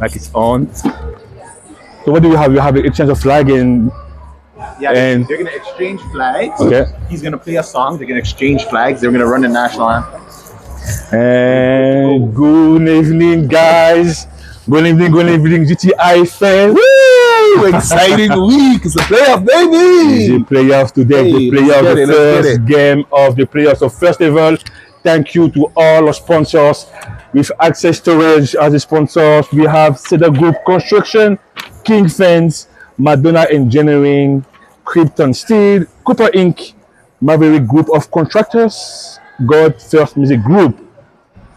like it's on. So what do you have? You have an exchange of flag and they're gonna exchange flags. okay. He's gonna play a song. They're gonna exchange flags. They're gonna run the national anthem. And good evening, guys. Good evening, GTIFL. Woo! Exciting week. It's a playoff, baby. It's the playoffs today. Hey, the playoffs, the let's first game of the playoffs. So first of all, thank you to all our sponsors. With Access Storage as the sponsors, we have Cedar Group Construction, King Fence, Madonna Engineering, Krypton Steel, Cooper Inc., Maverick Group of Contractors, God First Music Group.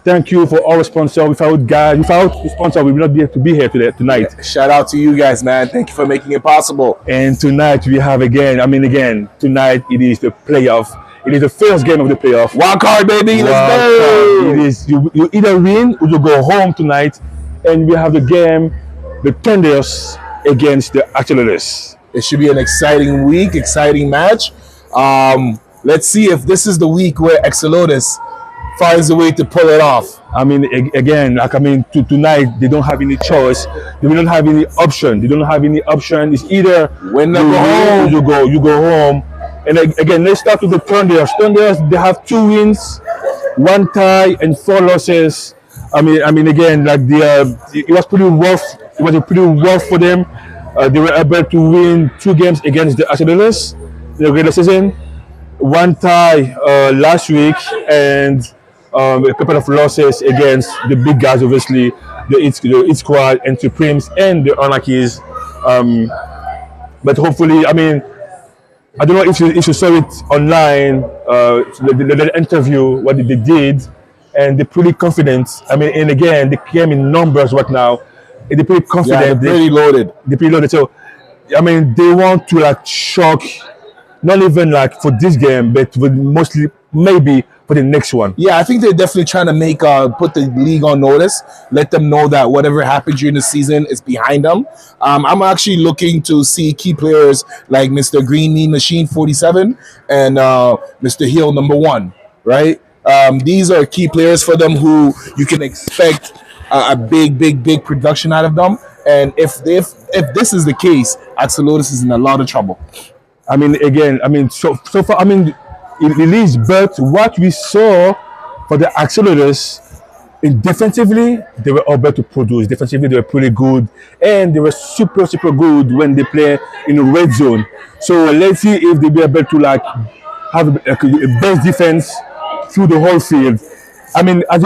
Thank you for all the sponsors. Without the sponsor, we will not be able to be here tonight. Yeah, shout out to you guys, man. Thank you for making it possible. And tonight we have tonight it is the playoff. It is the first game of the playoff. Wild card, baby. Let's go. It is you either win or you go home tonight. And we have the game, the Thunders against the Axolotls. It should be an exciting week, exciting match. Let's see if this is the week where Axolotls finds a way to pull it off. Tonight they don't have any choice. They don't have any option. They don't have any option. It's either win or go home. You go home. And again, let's start with the Thunders. Thunders, they have 2 wins, 1 tie, and 4 losses. It was pretty rough. It was pretty rough for them. They were able to win 2 games against the Axolotls in the regular season. 1 tie last week, and a couple of losses against the big guys, obviously, the It Squad and Supremes and the Anarchies. But hopefully, I don't know if you saw it online, the interview, what they did, and they're pretty confident. And again, they came in numbers right now. And they're pretty confident. Yeah, they're pretty loaded. They're pretty loaded. So, they want to shock, not even for this game, but mostly maybe for the next one. Yeah, I think they're definitely trying to put the league on notice, let them know that whatever happened during the season is behind them. I'm actually looking to see key players like Mr. Green Mean Machine 47 and Mr. Hill #1, right? These are key players for them who you can expect a big production out of them. And if this is the case, Axolotls is in a lot of trouble. So far, it released, but what we saw for the Axolotls, defensively, they were able to produce. Defensively, they were pretty good, and they were super good when they play in the red zone. So let's see if they'll be able to have a best defense through the whole field. As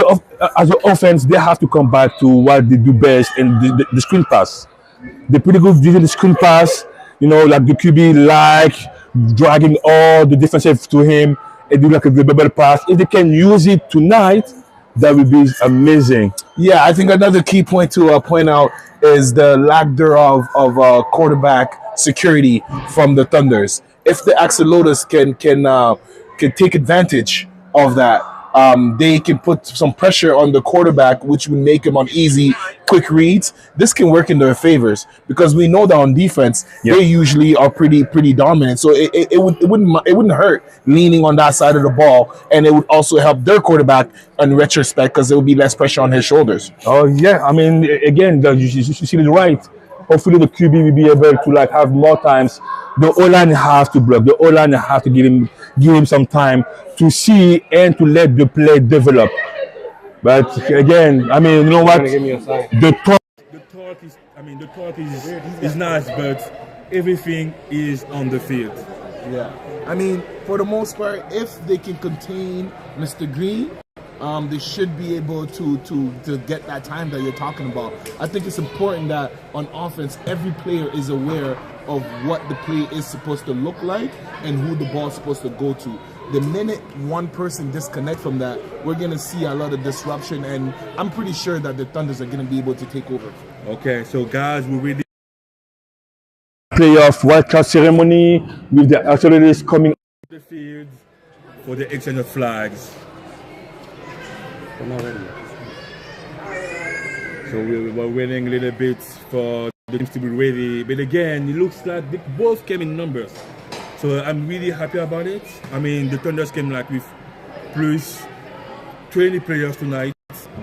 an offense, they have to come back to what they do best, and the screen pass. They're pretty good using the screen pass. The QB dragging all the defensive to him and do a bubble pass. If they can use it tonight, that would be amazing. Yeah, I think another key point to point out is the lack thereof of quarterback security from the Thunders. If the Axolotls can take advantage of that, they can put some pressure on the quarterback, which would make him uneasy, quick reads. This can work in their favors because we know that on defense they usually are pretty dominant. So it wouldn't hurt leaning on that side of the ball, and it would also help their quarterback in retrospect because there will be less pressure on his shoulders. Oh yeah, again, you see it right. Hopefully the QB will be able to have more times. The O-line has to block. The O-line has to give him some time to see and to let the play develop. But again, you know what? The talk is nice, but everything is on the field. Yeah, for the most part, if they can contain Mr. Green, they should be able to get that time that you're talking about. I think it's important that on offense, every player is aware of what the play is supposed to look like and who the ball is supposed to go to. The minute one person disconnect from that, we're going to see a lot of disruption, and I'm pretty sure that the Thunders are going to be able to take over. Okay, so guys, we really playoff wildcard ceremony with the Axolotls coming on the field for the exchange of flags. I'm not ready yet. So we're waiting a little bit for the teams to be ready. But again, it looks like they both came in numbers. So I'm really happy about it. The Thunders came with plus 20 players tonight.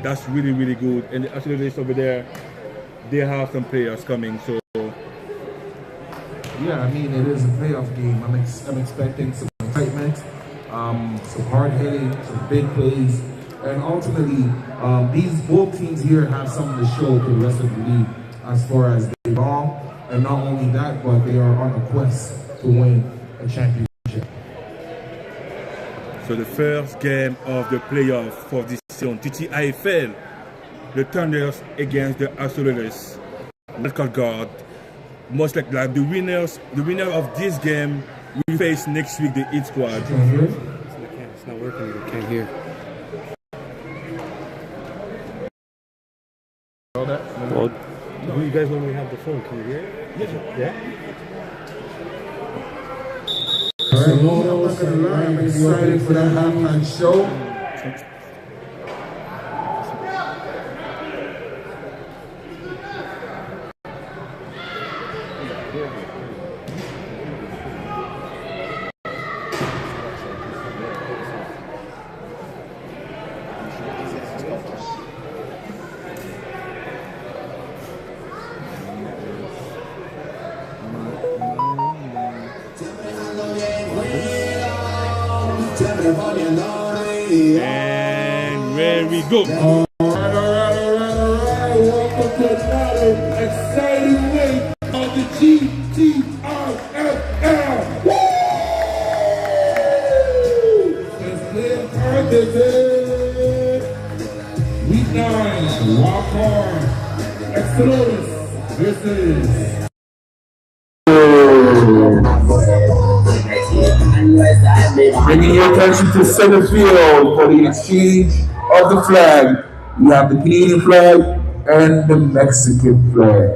That's really good. And the Axolotls over there, they have some players coming. So Yeah, I mean, it is a playoff game. I'm expecting some excitement, some hard hitting, some big plays, and ultimately, these both teams here have something to show to the rest of the league as far as they belong. And not only that, but they are on a quest to win a championship. So the first game of the playoff for this season, GTIFL, the Thunders against the Axolotls. Wildcard guard. Most like the winner of this game will face next week the Heat squad. It's not working. I can't hear. Well, you guys only have the phone. Can you hear it? Yeah. I'm not gonna lie, I'm excited for that halftime show. And where we go. Welcome to another exciting week of the GTIFL. Woo! Let's play a card today. Week 9, walk on. Axolotls versus bringing your attention to center field for the exchange of the flag. We have the Canadian flag and the Mexican flag.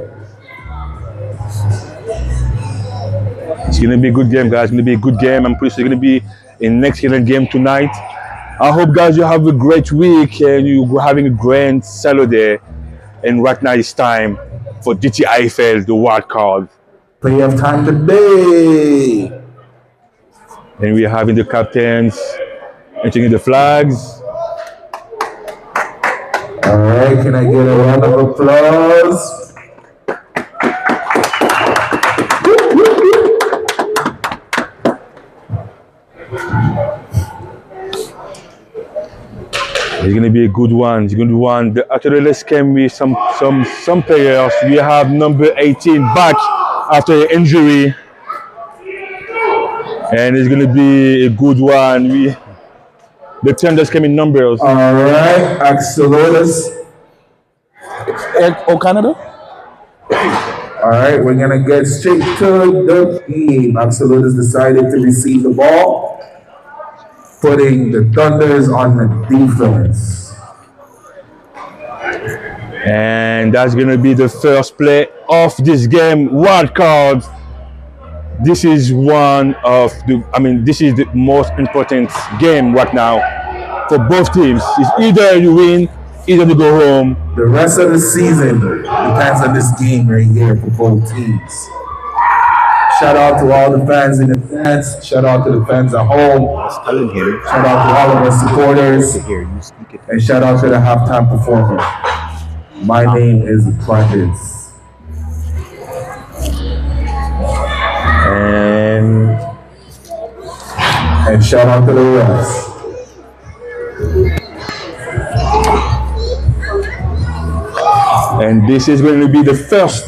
It's gonna be a good game, guys. It's gonna be a good game. I'm pretty sure it's gonna be a next game tonight. I hope, guys, you have a great week and you're having a grand Saturday. And right now it's time for GTIFL, the wild card. Playoff time today. And we're having the captains entering the flags. All right, can I get a round of applause? It's gonna be a good one. It's gonna be one. After let's came with some players. We have number 18 back after an injury, and it's gonna be a good one. The Thunders came in numbers. All right, Axolotls. Oh, Canada. All right, we're gonna get straight to the game. Axolotls decided to receive the ball, putting the Thunders on the defense. And that's gonna be the first play of this game. Wild card. This is one of this is the most important game right now for both teams. It's either you win, either you go home. The rest of the season depends on this game right here for both teams. Shout out to all the fans in the stands. Shout out to the fans at home. Shout out to all of our supporters. And shout out to the halftime performer. My name is Abundance. And shout out to the rest. And this is going to be the first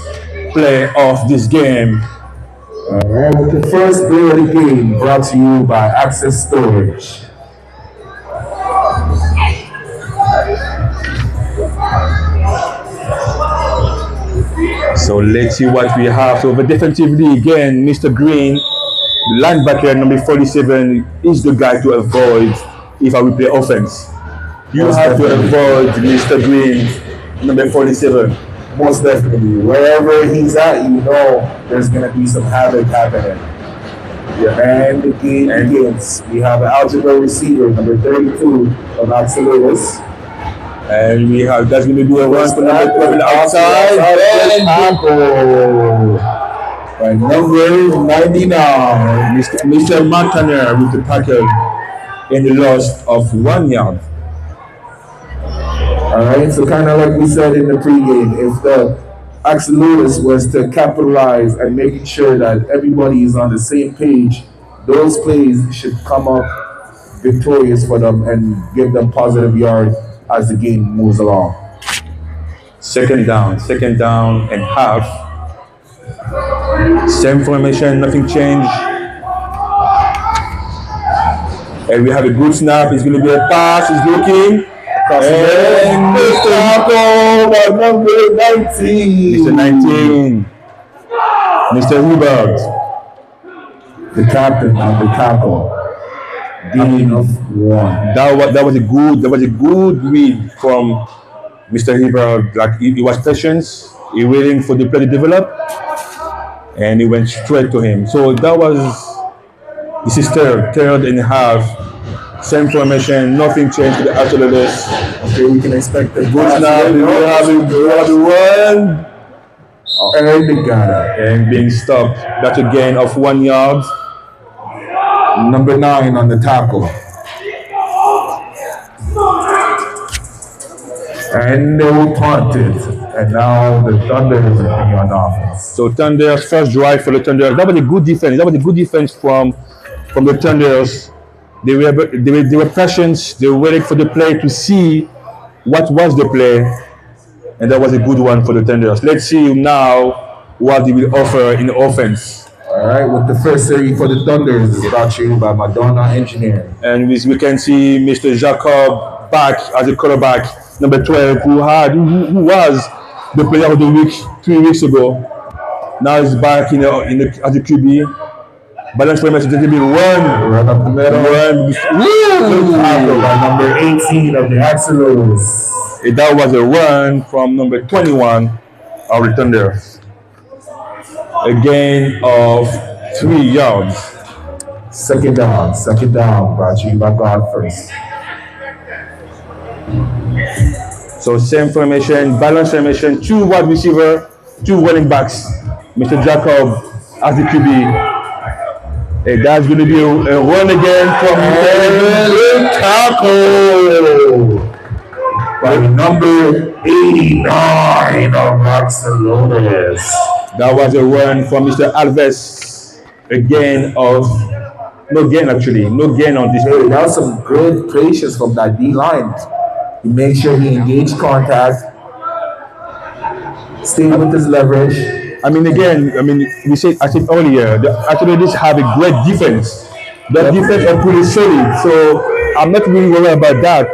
play of this game. Alright, with the first play of the game brought to you by Access Storage. So let's see what we have. So defensively again, Mr. Green, the linebacker number 47, is the guy to avoid if I will play offense. You have to avoid Mr. Green, number 47. Most definitely. Wherever he's at, you know there's going to be some havoc happening. Yeah. And the game begins. We have an algebra receiver, number 32 of Axolotls. And we have, that's going to be a run for number 12 outside. And tackle by number 99. Mr. Montana with the tackle and the loss of 1 yard. Alright, so kind of like we said in the pregame, if the Axolotls was to capitalize and making sure that everybody is on the same page. Those plays should come up victorious for them and give them positive yard as the game moves along. Second down and half. Same formation, nothing changed. And we have a good snap. It's going to be a pass. He's looking. And Mr. Tackle by number 19. Mr. 19. Mr. Hubert. The captain of the tackle. Dean of one. That was a good read from Mr. Hubert. Like he was patient. He waiting for the play to develop, and he went straight to him. So this is third and a half. Same formation, nothing changed to the Axolotls. Okay, we can expect a Good snap, we will have a run. And they got it. And being stopped. That's a gain of 1 yard. Number 9 on the tackle. And they will punt it. And now the Thunder is on offense. So Thunder's first drive for the Thunder. That was a good defense. That was a good defense from the Thunders. They were patient. They were waiting for the play to see what was the play, and that was a good one for the Thunders. Let's see now what they will offer in offense. All right, with the first series for the Thunders is brought to you by Madonna Engineering. And we can see Mr. Jacob back as a quarterback, number 12, who was the player of the week 3 weeks ago. Now he's back as a QB. Balance formation, to be Run up the middle. Run. Tackle by number 18 of the Axolotls. That was a run from number 21 of the Thunder. A gain of 3 yards. Second down, brought to you by God first. So same formation, balance formation, 2 wide receiver, 2 running backs. Mr. Jacob as the QB. And that's going to be a run again from the tackle by number 89 of Axolotls. That was a run from Mr. Alves. No gain on this play. That was some good patience from that D line. He made sure he engaged contact, stayed with his leverage. I said earlier, the Axolotls have a great defense. The defense are pretty solid, so I'm not really worried about that.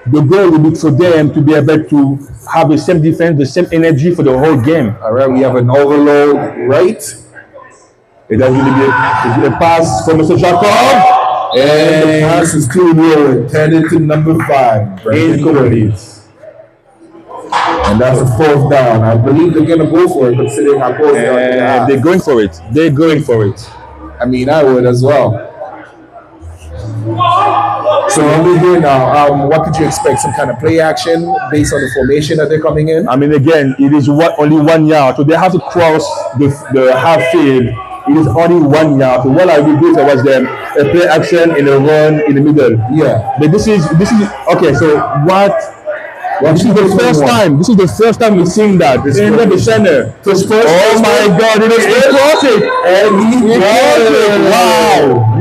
The goal will be for them to be able to have the same defense, the same energy for the whole game. All right, we have an overload right. It has going to be a pass from Mr. Jacob. And the pass is too low, intended to number 5. Incomplete. And that's a 4th down. I believe they're going to go for it, considering how close they are. They're going for it. I mean, I would as well. So over here now, what could you expect? Some kind of play action based on the formation that they're coming in? Again, it is only 1 yard, so they have to cross the half field. It is only 1 yard. So what I will do was them a play action and a run in the middle. Yeah. But this is okay. So what? This is the first time we've seen that. It's in the center. Oh my God! It is cross it, and he got it. Wow!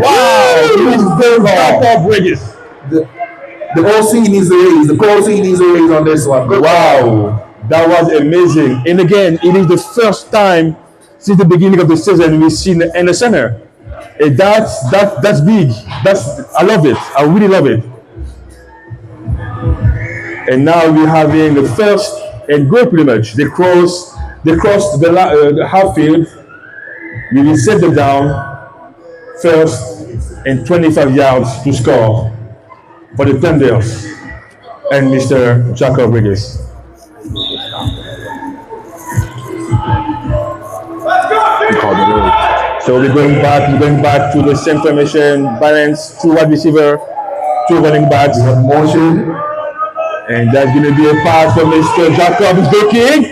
The OC needs a raise. The OC needs a raise on this one. Wow! That was amazing. And again, it is the first time since the beginning of the season we've seen in the center. And that's big. I love it. I really love it. And now we're having the first and goal pretty much. They cross the half field. We will set them down first and 25 yards to score for the Thunders and Mr. Jacob Rodriguez. So we're going back to the same formation, balance, 2 wide receiver, 2 running backs. Motion. And that's going to be a pass from Mr. Jacob. He's looking.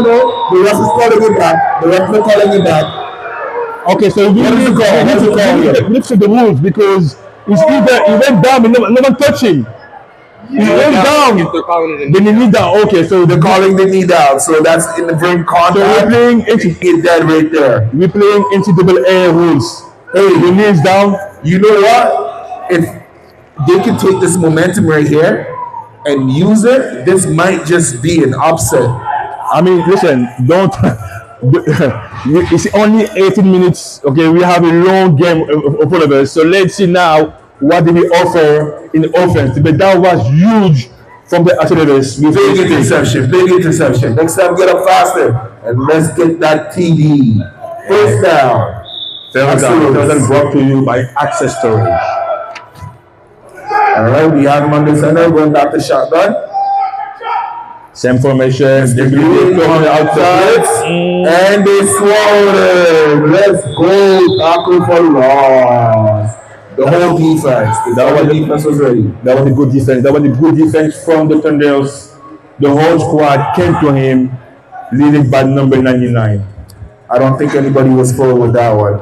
no. The ref is calling it back. The ref is calling it back. Okay, so we What is need the call? What's the call here? to look at the rules because it's either he went down, but no one touched him. He went down. If they're calling it Then he knee down. Okay, so They're calling the knee down, so that's in the ring So contact. we're playing Get that right there. NCAA rules. Hey, the knee is down. You know what? If they can take this momentum right here and use it, this might just be an upset. I mean, listen, don't. It's only 18 minutes. Okay, we have a long game in front of us. So let's see now what did we offer in offense. But that was huge from the Axolotls. Big interception, big interception. Next time, get up faster and let's get that TD. First down. Third down brought to you by Access Storage. All right, we have him under center, going back to shotgun. Same formation. They Doing on the outside, and they swallowed it. Let's go, tackle for loss. The whole defense. The defense was ready. That was a good defense. That was a good defense from the Thunders. The whole squad came to him, leading by number 99. I don't think anybody was full with that one.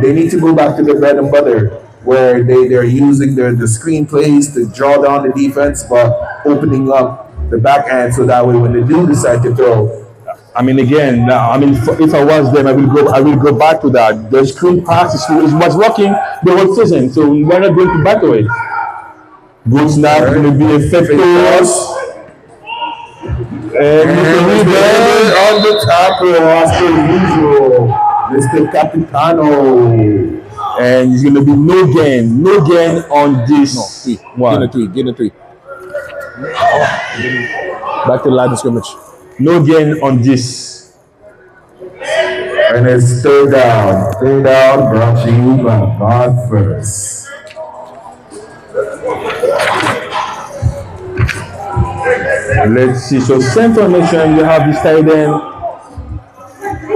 They need to go back to the bread and butter, where they're using the screen plays to draw down the defense, but opening up the back end so that way when they do decide to throw. I mean, again, if I was them, I will go back to that. The screen pass is what's working the whole season, so we're not going to back away. Good snap, going to be a fake toss. And on the tackle, as per usual, Mr. Capitano. And it's going to be no gain on this one. Get a three. Back to the line of scrimmage. No gain on this. And it's third down. Third down brought to you by God First. Let's see. So same formation. You have this tight end.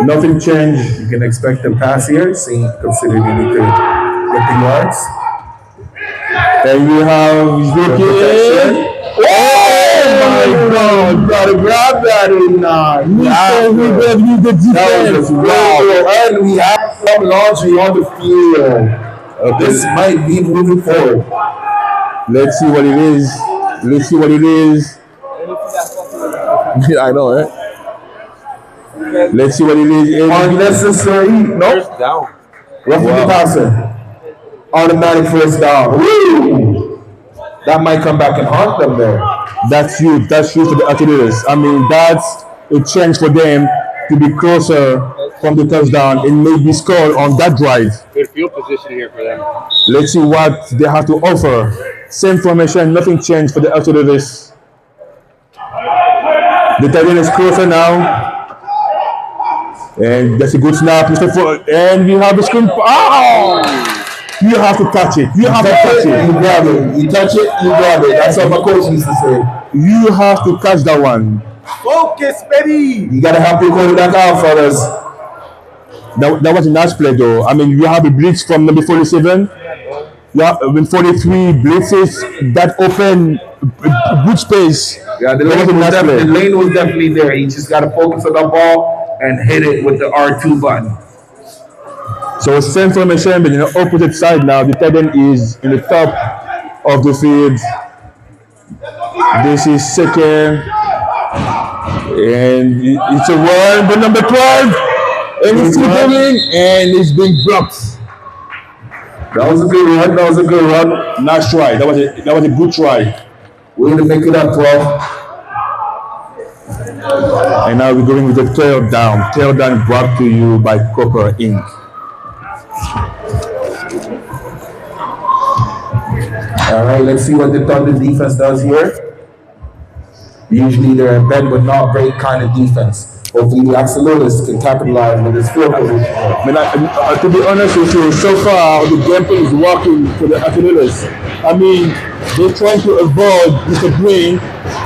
Nothing changed. You can expect the pass here, considering you need to get the yards. And we have looking. Oh my God! You gotta grab that in now. We gave you the defense. Wow. And we have some laundry on the field. Okay. This might be moving forward. Let's see what it is. Let's see what it is. I know, right? Let's see what it is. Unnecessary. Nope. Down. Roughing the passer. Automatic first down. Woo! That might come back and haunt them there. That's huge. That's huge for the Axolotls. I mean, that's a chance for them to be closer from the touchdown and maybe score on that drive. Good field position here for them. Let's see what they have to offer. Same formation, nothing changed for the Axolotls. The tight end is closer now. And that's a good snap, Mr. Ford. And we have the screen. Oh! You have to touch it. You have to touch it. You grab it. You touch it, you grab it. That's what my coach used to say. You have to catch that one. Focus, baby. You gotta help your quarterback out, fellas. That was a nice play, though. I mean, you have a blitz from number 47. You have 43 blitzes that open good space. Yeah, the lane was definitely there. You just gotta focus on the ball and hit it with the R2 button. So same formation, but in the opposite side now. The tight end is in the top of the field. This is second. And it's a run, but number 12. And it's still coming, and it's being blocked. That was a good run. That was a good run. Nice try. That was a good try. We're going to make it up 12. And now we're going with the third down. Third down brought to you by Copper Inc. All right, let's see what the Thunder defense does here. Usually they're a bend but not break kind of defense. Hopefully the Axolotls can capitalize with this field position. I mean, to be honest with you, so far the gameplay is working for the Axolotls. I mean, they're trying to avoid Mr. Green,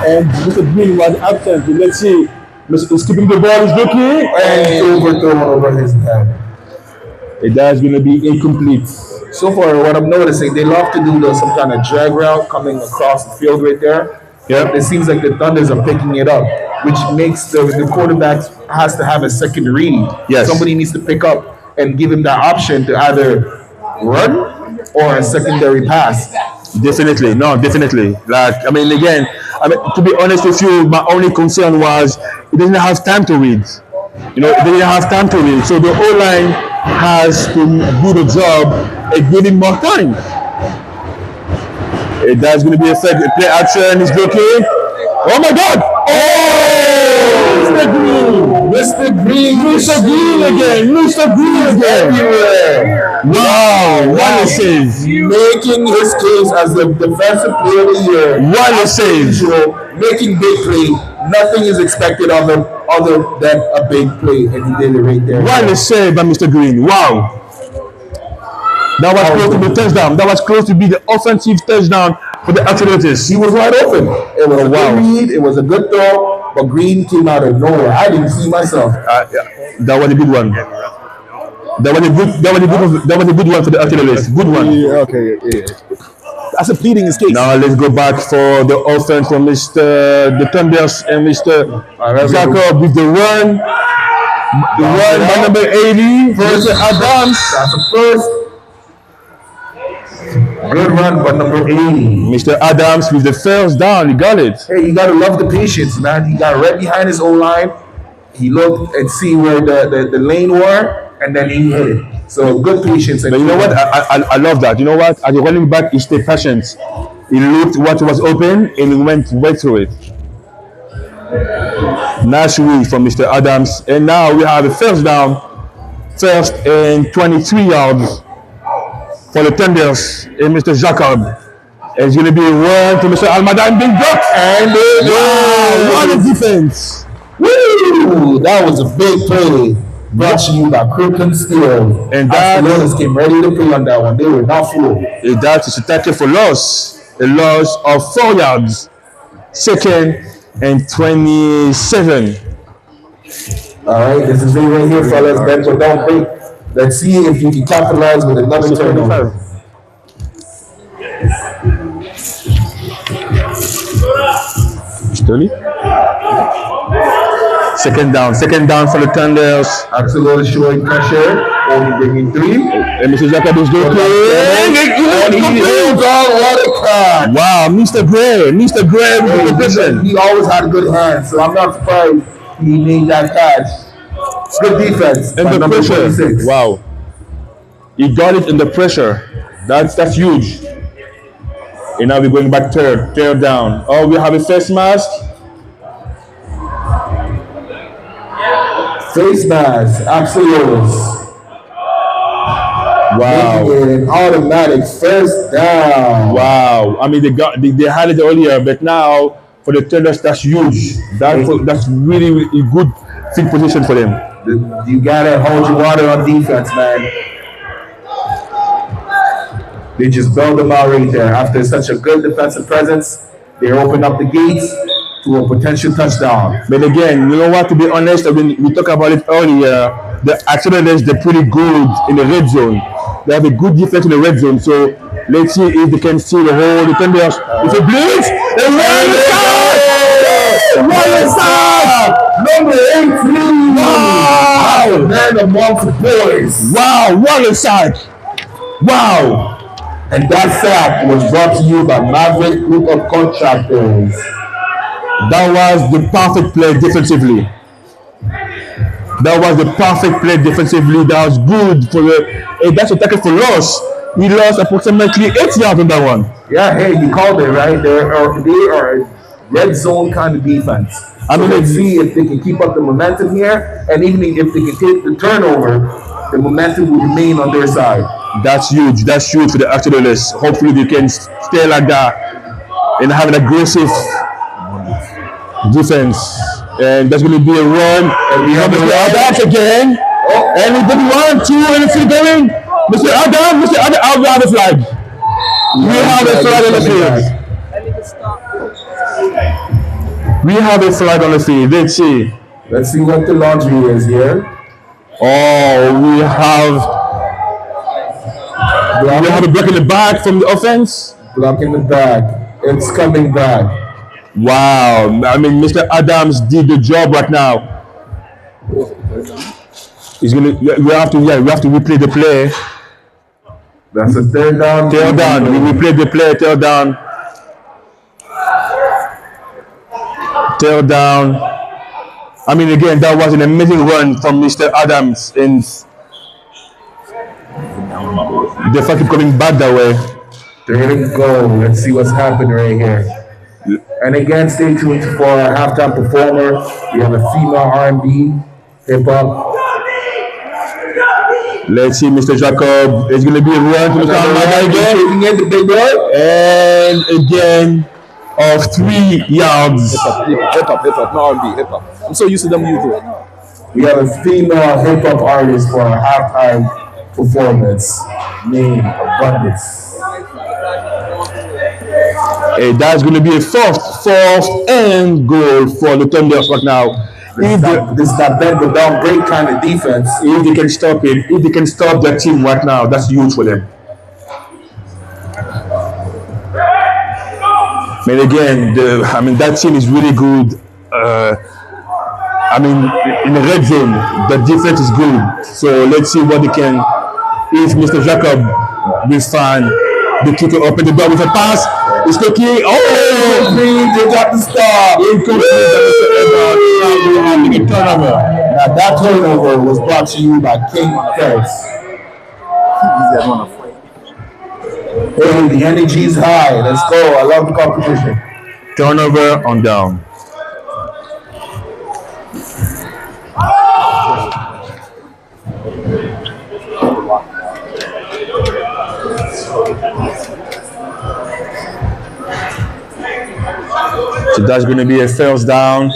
and Mr. Green was absent. Let's see, he's keeping the ball, he's looking, and overthrown over his head. That's going to be incomplete. So far, what I'm noticing, they love to do some kind of drag route coming across the field right there. Yeah. It seems like the Thunders are picking it up, which makes the quarterback has to have a second read. Yes. Somebody needs to pick up and give him that option to either run or a secondary pass. Definitely, no, definitely. Like, I mean, again, to be honest with you, my only concern was he didn't have time to read. You know, they didn't have time to read. So the O line has to do the job and give him more time. That's going to be a fake play action. Is blocking. Oh my God! Oh, Mr. Green, Mr. Green, Mr. Green again, Mr. Green again. Everywhere. Wow, what a save! Making his case as the defensive player of the year. What a save! Making big play. Nothing is expected of him other than a big play, and he did it right there. What a save by Mr. Green! Wow. That was close to be a touchdown. That was close to be the offensive touchdown for the Axolotls. He was wide open. It was a good read. It was a good throw, but Green came out of nowhere. I didn't see myself. That was a good one. That was a good one for the Axolotls. Good one. Yeah, okay, yeah. That's a pleading his case. Now let's go back for the offense from the Thunders and Mr. Jacob with the run. The run by number 80, Mr. Adams. That's the first. Good run by number 80. Mr. Adams with the first down. He got it. Hey, you gotta love the patience, man. He got right behind his own line. He looked and see where the lane were, and then he hit it. So good patience. But you know what? I love that. You know what? As a running back, he stayed patient. He looked what was open and he went right through it. Nice read from Mr. Adams. And now we have a first down. First and 23 yards for the Thunders and Mr. Jacob. It's going to be a run to Mr. Almadan, big block. And wow, what a defense. Woo! That was a big play. Brought to you by Crooked Steel. And that Axolotls came ready to play on that one. They were not fooled. That is a tackle for loss. A loss of 4 yards. Second and 27. All right, this is it right here, fellas. Bend but don't break. Let's see if you can capitalize with another turnover. Story. Second down for the Thunders. Axolotls showing pressure, only bringing 3. And Mr. Jacob is good. And he holds on, what a catch. Wow, Mr. Gray with the position. He always had good hands, so I'm not surprised he made that catch. Good defense. And the pressure. 26. Wow. He got it in the pressure. That's huge. And now we're going back third down. Oh, we have a face mask. Face mask, Axolotls. Wow. Making it an automatic first down. Wow. I mean, they had it earlier, but now for the Thunders, that's huge. That's really a good field position for them. You gotta hold your water on defense, man. They just bailed them out right there. After such a good defensive presence, they open up the gates to a potential touchdown. But again, you know what? To be honest, I mean, we talked about it earlier. The Axolotls, they're pretty good in the red zone. They have a good defense in the red zone. So let's see if they can steal the whole. The Thunders, it's a blitz. What is that? Number 18. Wow! Man amongst the boys. Wow! What a sack! Wow! And that sack was brought to you by Maverick Group of Contractors. That was the perfect play defensively. That was the perfect play defensively. That was good for the. That's a tackle for loss. We lost approximately 8 yards on that one. Yeah, hey, you called it right. They are a red zone kind of defense. I mean, let's see if they can keep up the momentum here, and even if they can take the turnover, the momentum will remain on their side. That's huge. That's huge for the Axolotls. Hopefully, they can stay like that and have an aggressive defense. And there's going to be a run. And we have Mr. Adams again. Oh. And we did 1, 2, and it's still going. Mr. Adams, we have a flag. We have a flag on the field. We have a flag on the field. Let's see. Let's see what the laundry is here. Oh, we have a block in the back from the offense. Block in the back. It's coming back. Wow. I mean, Mr. Adams did the job right now. He's gonna. We have to. Yeah, we have to replay the play. That's a third down. Tail down. We replay the play. Tail down. Tail down. I mean, again, that was an amazing run from Mr. Adams, and the fuck keep coming back that way. Third and goal. Let's see what's happening right here. And again, stay tuned for our halftime performer. We have a female R&B, hip hop. Let's see, Mr. Jacob. It's gonna be a run to Mr. Almada again, Taking in the big boy. and again of 3 yards. Hip hop, no R&B, hip hop. I'm so used to them using it. We have a female hip hop artist for our halftime performance named Abundance. And that's going to be a fourth and goal for the Thunders right now. This is that bend but down break kind of defense. If they can stop it, if they can stop their team right now, that's huge for them. And again, that team is really good. In the red zone, the defense is good. So let's see what they can. If Mr. Jacob will find the kicker open the door with a pass, it's the key. Oh, They got the stop. Turnover. Now that turnover was brought to you by King First. Hey, the energy is high. Let's go. I love the competition. Turnover on down. So that's going to be a first down.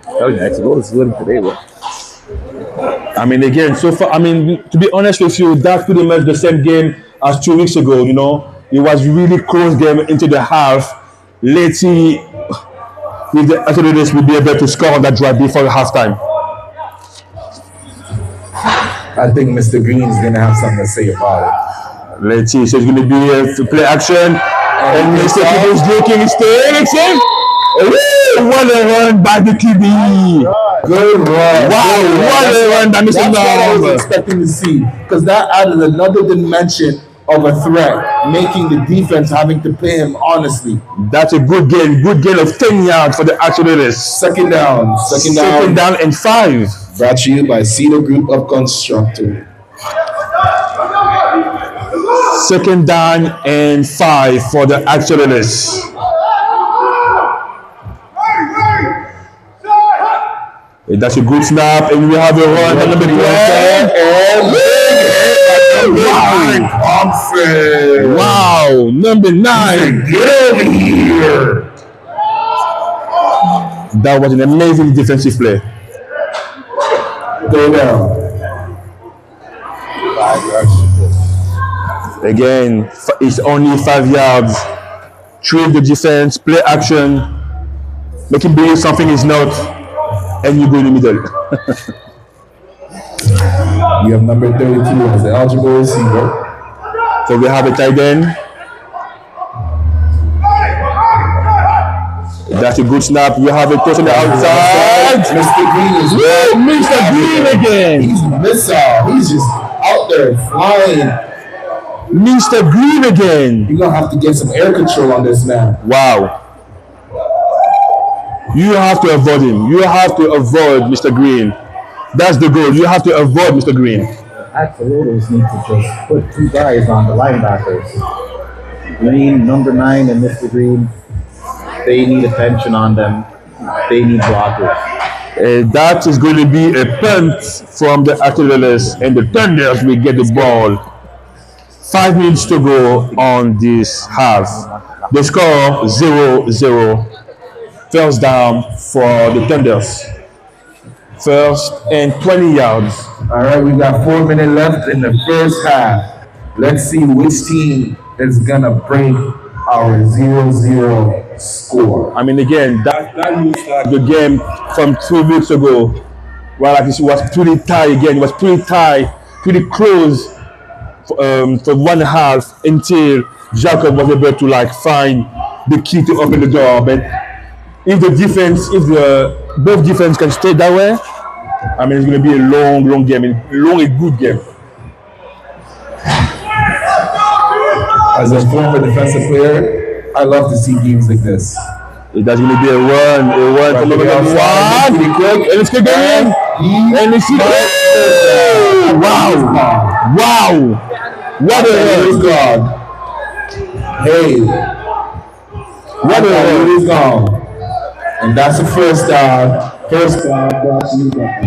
Axolotls winning today, bro. I mean, again, so far, to be honest with you, that's pretty much the same game as 2 weeks ago, you know. It was really close game into the half. Let's see if the Axolotls will be able to score on that drive before halftime. I think Mr. Green is going to have something to say about it. Let's see. So it's going to be a play action. And Mr. QB is looking, it's still. What a run by the QB. Good run. Wow, what a run by Mr. That's what I was Norm. expecting to see. Because that added another dimension of a threat, making the defense having to play him honestly. That's a good gain of 10 yards for the Axolotls. Second down. Second down and 5. Brought to you by Cedar Group of Constructors. Second down and 5 for the Axolotls. That's a good snap, and we have a run on number 12. Wow, number 9. Get over here. That was an amazing defensive play. Go down. Again, it's only 5 yards. Trade the defense, play action, make him believe something is not, and you go in the middle. You have number 32 as the eligible receiver. So we have a tight end. That's a good snap. We have a toss on the outside. Mr. Green is Mr. Green again. He's missile. He's just out there flying. Mr. Green again. You're going to have to get some air control on this man. Wow. You have to avoid him. You have to avoid Mr. Green. That's the goal. You have to avoid Mr. Green. Axolotls need to just put 2 guys on the linebackers. Green, number 9, and Mr. Green. They need attention on them. They need blockers. That is going to be a punt from the Axolotls, and the Thunders will get the ball. 5 minutes to go on this half. The score 0-0. First down for the Thunders. First and 20 yards. All right, we got 4 minutes left in the first half. Let's see which team is going to break our 0-0 score. I mean, again, that looks like the game from 2 weeks ago. Well, like it was pretty tight again. It was pretty tight, pretty close for 1 half until Jacob was able to find the key to open the door. But if the both defense can stay that way, I mean, it's going to be a long game, a good game. As a former defensive player, I love to see games like this. That's going to be a run from number one. Pretty quick. And it's going to get in. And it's wow. What a run. Hey, what a run. He's gone. And that's the first down. First down,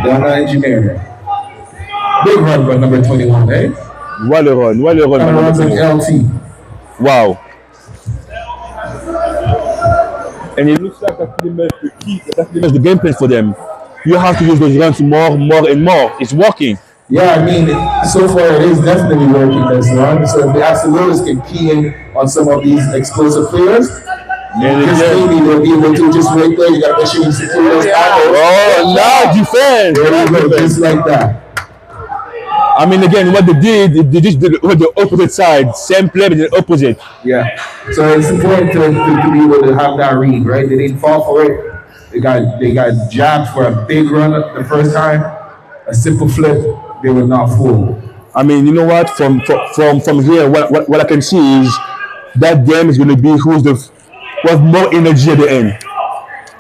Ghana Engineering. Big run by number 21, eh? What a run. Runs like LT. Wow. And it looks like that's pretty much the key. That's pretty much the game plan for them. You have to use those runs more and more. It's working. Yeah, I mean, so far it is definitely working this run. So if the Axolotls can key in on some of these explosive players, maybe they'll be able to just right there. You got to make sure you secure those tackles. Oh, now defense. There you go, just like that. I mean, again, what they did, they just did the opposite side. Same play, but the opposite. Yeah. So it's important to be able to have that read, right? They didn't fall for it. They got jabbed for a big run the first time. A simple flip, they were not fooled. I mean, you know what? From here, what I can see is that game is going to be who have more energy at the end.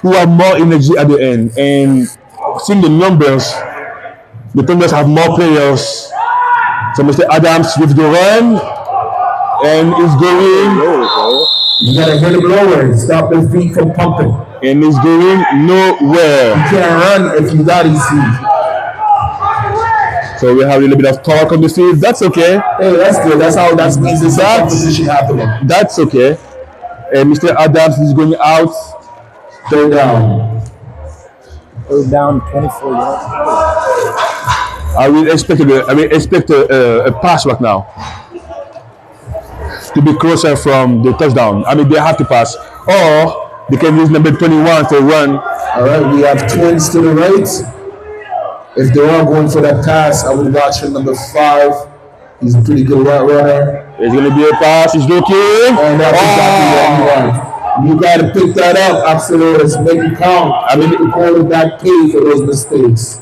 Who have more energy at the end. And seeing the numbers, the Thunders have more players. So Mr. Adams with the run, and is going. You gotta hit him lower. Stop the feet from pumping. And is going nowhere. You can't run if you got his feet. So we have a little bit of talk on the field. That's okay. Hey, that's good. That means this competition happening. That's okay. And Mr. Adams is going out. Third down. Third down, 24 yards. I will expect a pass right now to be closer from the touchdown. I mean, they have to pass, or they can use number 21 for a run. All right, we have twins to the right. If they are going for that pass, I would watch for number 5. He's a pretty good route runner. There's going to be a pass. He's looking. And that's exactly what you want. You got to pick that up, Axolotls. Make it count. I mean, the quarterback pay for those mistakes.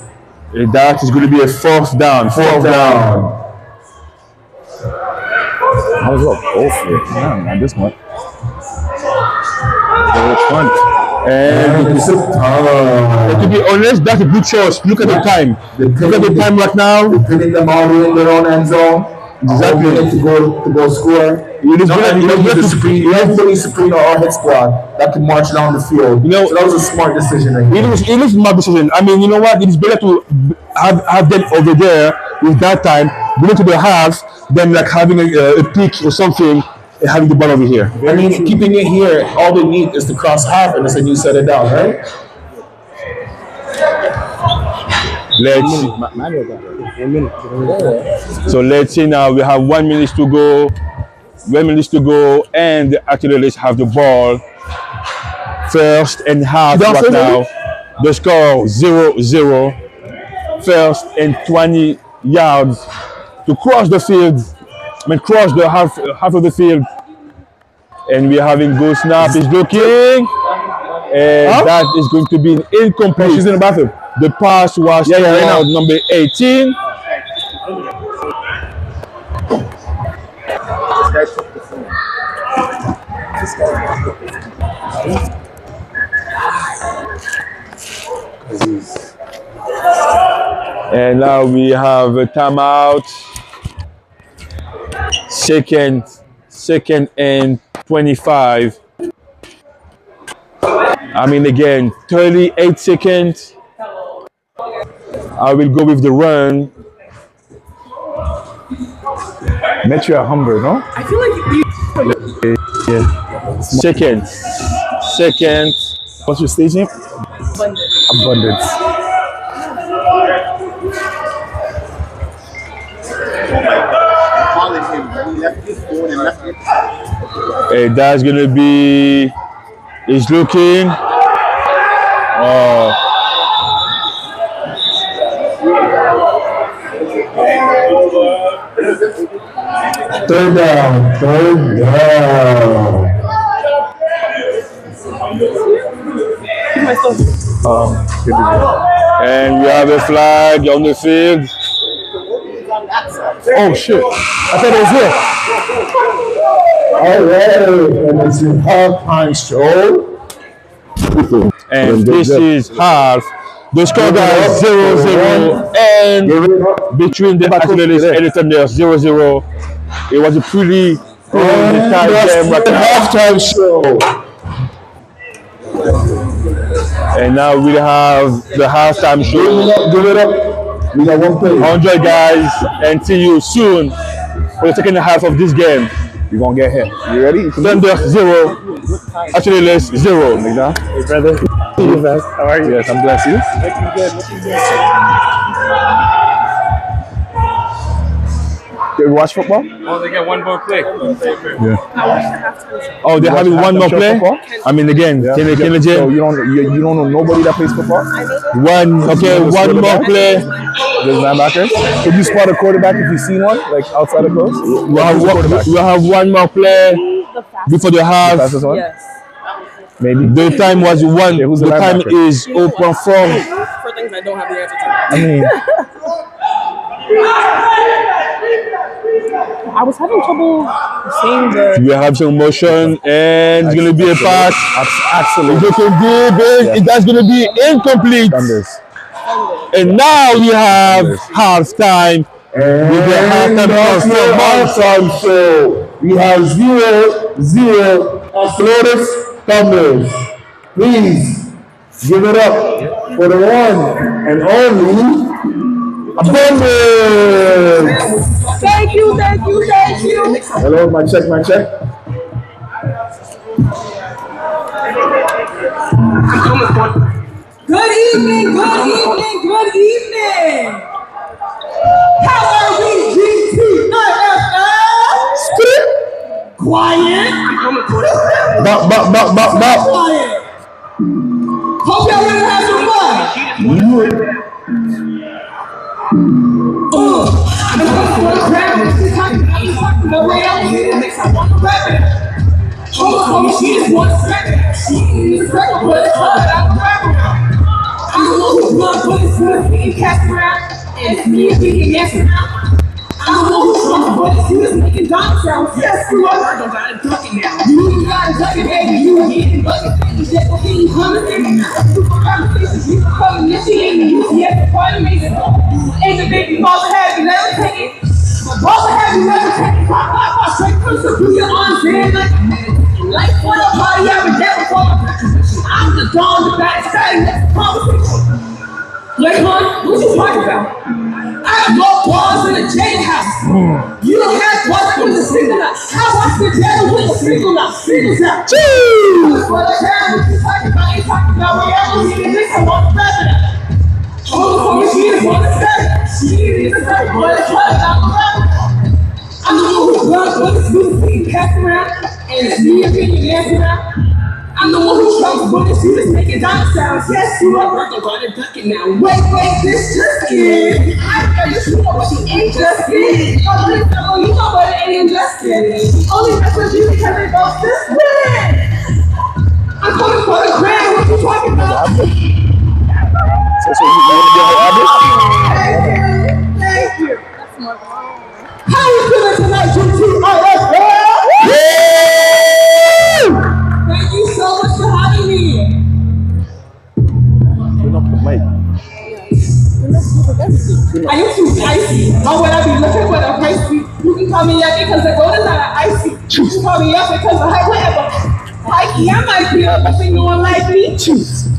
That is going to be a fourth down. Fourth down. I was up both on this one. And to be honest, that's a good choice. Look at the time. Look at the time right now. They're pinning them all the way in their own end zone. Exactly. To go score. Everybody Supreme or hit squad that can march down the field. You know, so that was a smart decision. It was a smart decision. I mean, you know what? It is better to have them over there with that time, going to the half, than like having a pick or something and having the ball over here. I mean, keeping it here, all they need is to cross half and then you set it down, right? Let's see now. We have 1 minute to go. 1 minute to go, and actually let's have the ball. First and half right now. The score 0-0. First and 20 yards to cross the field. I mean, cross the half of the field. And we're having go snap. He's looking. And that is going to be incomplete. She's in the bathroom. The pass was to number 18. And now we have a timeout. Second and 25. I mean, again, 38 seconds. I will go with the run. Metro Humber, no? I feel like Second. What's your stage name? Abundance. Hey, that's gonna be. He's looking. Third down. my stuff. And we have a flag on the field. Oh shit! I thought it was here. Alright, and it's your halftime show. And this is half. The score is 0-0, and between the Axolotls and the Thunder 0-0. It was a pretty tight game right now. Halftime show. And now we have the halftime show. Give it up. We got one play. Enjoy, guys, and see you soon for the second half of this game. You're gonna get hit. You ready? Thunder 0, Axolotls 0. Hey, brother. See you, guys. How are you? Yes, I'm blessed. You? Did you watch football? Oh, they got one more play. Oh, they're having one more play? Football? I mean, again, So Can you don't know nobody that plays football? one more play. There's linebackers. Could you spot a quarterback if you see one, like outside of close? We'll have one more play before the half. Fastest one? Yes. Maybe. The time was one. Okay, who's the The time linebacker? is 0.4. For things I don't have the answer to. I mean, I was having trouble seeing the. We have some motion, and it's gonna be a pass. absolutely. It's looking good, but that's gonna be incomplete. Thunders. And now we have halftime. With the halftime show. We have 0-0 Axolotls Thunders. Please give it up for the one and only Abundance. Thank you. Hello, my check. Good evening. How are we, GTIFL? Quiet. Bop. Quiet. Hope y'all ready to have some fun. I'm gonna put a crowd. This time I'm talking about way out here. It makes I want to rap it. Homie, she just wants to rap it. She is a record, but it's hard. I'm a rapper. I'm the one who's blood, but it's good. We can cast around. And it's me and we can yes around. I'm the one who's drunk, but it's you that's making dog sounds. Yes, you are. I don't gotta duck it now. You gotta duck it, baby. You getting bucket. You just fucking coming. You conversations, you coming. This shit ain't you. Yes, the party makes it. Ain't the baby father have you never take it. Father have you never take it. Pop, straight through. So do your arms in like a minute. Like for the party, I've been there before. I'm the dawn, the bad side. Let's conversation. Like, hon, what you talking about? I have more balls in the jailhouse. You don't have balls with a single out. I watch the devil with a single out. Singles out. Jeez! What the hell? What you talking about? You talking about reality? And this I want to rap it out. Oh, she is one to say. She is a very what it's what I'm a rapper. I'm the one who runs with the smooth being passed around. And it's me and me dancing around. I'm the one who trumps bullets, you just making dime sounds. Yes, you are working on it, ducking now. Wait, this just in. I know you know what you ain't just in. Oh, you know what it ain't just in. Only mess with you because it goes this way. I'm coming for the grand, what you talking about? Thank you. How you feeling tonight, GTIFL? Thank you so much for having me. Are you too icy? Or would I be looking for the icy? You can call me up because the gold is not icy. You can call me up because of whatever. Mikey, I might be up, but you one like me.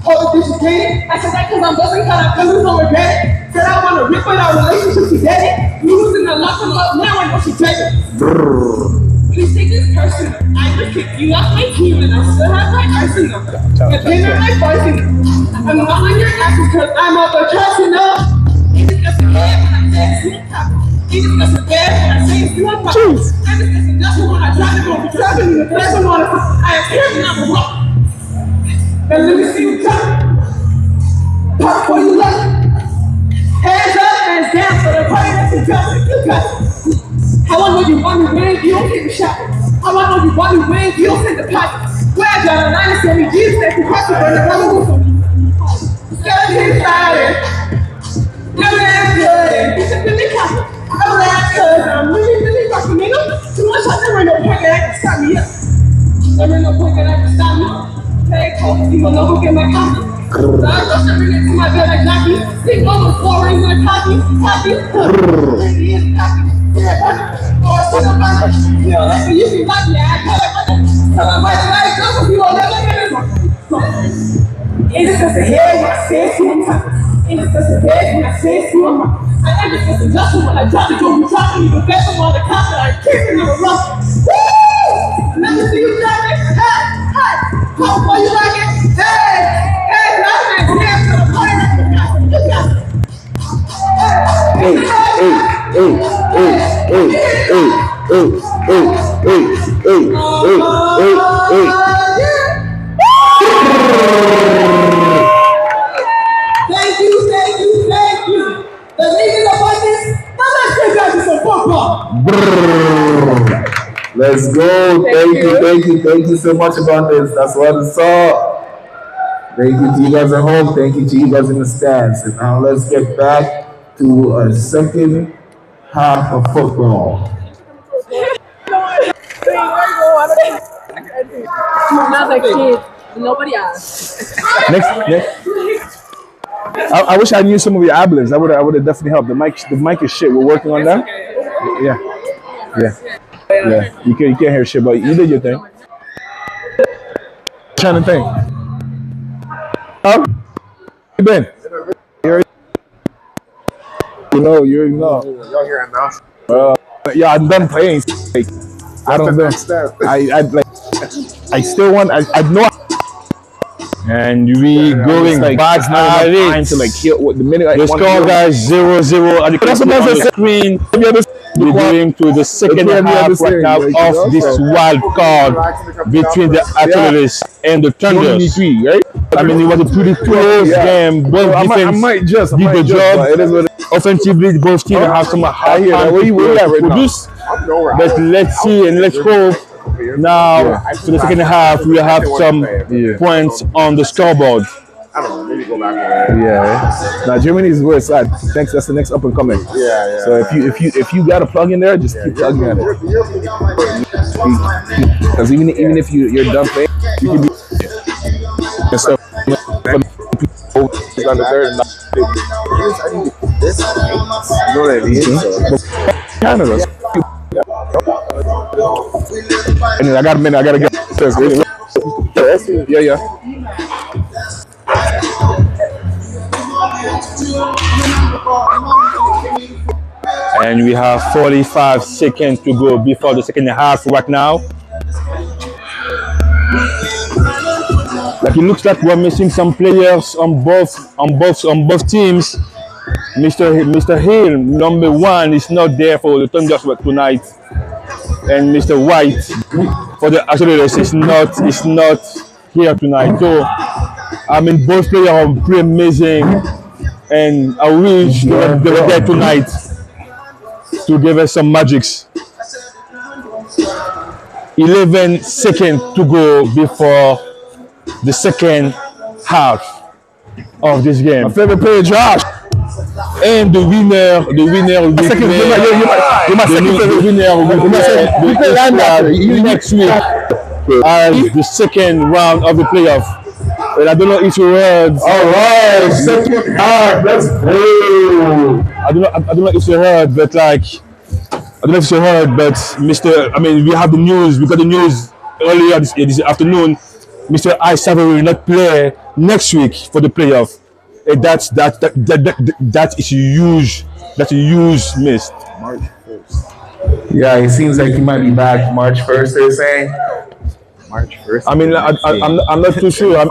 Oh, did you get it? I said that because I'm buzzing because I don't regret it. Said I want to rip with our relationship, she did it. Losing the luck and love, now I know she did it. Please take this personal. I just kicked you off my team and I still have my arsenal. But then I'm like buzzing. I'm not on your ass because I'm up a personal. You discuss the bad when I say it's you top. You discuss the bad when I say it's you top. I discuss the nothing when I try to go for dropping you. The best one, I am here and I'm a rock. Now let me see you top. Pop for you left. Hands up, hands down for the party that you got. You got it. I want to know you want me win, you don't take the shot. I want to know you want me win, you don't take the pot. Where I got a line of 70 G's that you cross the burn the rubber with them. Skeleton started. Never that good. You should really come. I'm that good. I'm really fucking nigga. Too much. There ain't no point that I can stop me up. There ain't no point that I can stop me. Hey, folks, you don't know who get my copy. So I go bring it to my bed like Nike. Think on the floor, he's gonna copy. He is copy. Yeah, you be lucky. It is just a head when I say it to him. It is just a head when I say it to him. I am just adjusting when I drop it to him. Dropping you, get them on the cop and I kick him in the rough. Woo! Let me see you drop it. Hey! How far you like it? Hey! I'm not here to the party. You got it. Thank you. The leading abundance. Now let's get back to some football. Let's go. Thank you so much about this. That's what I saw. Thank you to you guys at home. Thank you to you guys in the stands. And now let's get back to a second half of football. Not like kids. Nobody asked. Next. I wish I knew some of your ad-libs. I would have definitely helped. The mic is shit. We're working on that. Yeah. You can't hear shit, but you did your thing. Trying to think. How you been? You know. Y'all hear him now? Yeah, I'm done playing. Like, I don't know. I still want. I know. And we going back at it. Time to like hear what the minute. The score, guys, 0-0. And That's on what the screen. We're going to the second half right now of this wild card between the Axolotls and the Thunders. right? I mean, it was a pretty close game. Both defense did the job. Offensively, both teams have some high produce. But let's see and let's hope. Now, for the second half, we have some points on the scoreboard. I don't know. Maybe go back over there. Yeah. Now Germany is where it's at. Thanks. That's the next up and coming. Yeah. So if you got a plug in there, just keep plugging at it. Because even if you're done playing, you can be and stuff. On the third. You know what I mean? Canada. And I got a minute. I gotta get this. Yeah. And we have 45 seconds to go before the second half right now. Like it looks like we're missing some players on both teams. Mr. Hill, number 1, is not there for the Thunders tonight, and Mr. White for the Axolotls is not here tonight. So I mean, both players are pretty amazing, and I wish they were there tonight to give us some magics. 11 seconds to go before the second half of this game. My favorite player, Josh. And the winner will be next week as the second round of the playoff. But I don't know if you heard. All right, second half. Let's go. I don't know if you heard, but we have the news. We got the news earlier this afternoon. Mr. I Savory will not play next week for the playoff. That is huge. That's a huge miss. March 1st. Yeah, it seems like he might be back March 1st. They're saying March 1st. I mean, I'm not too sure. I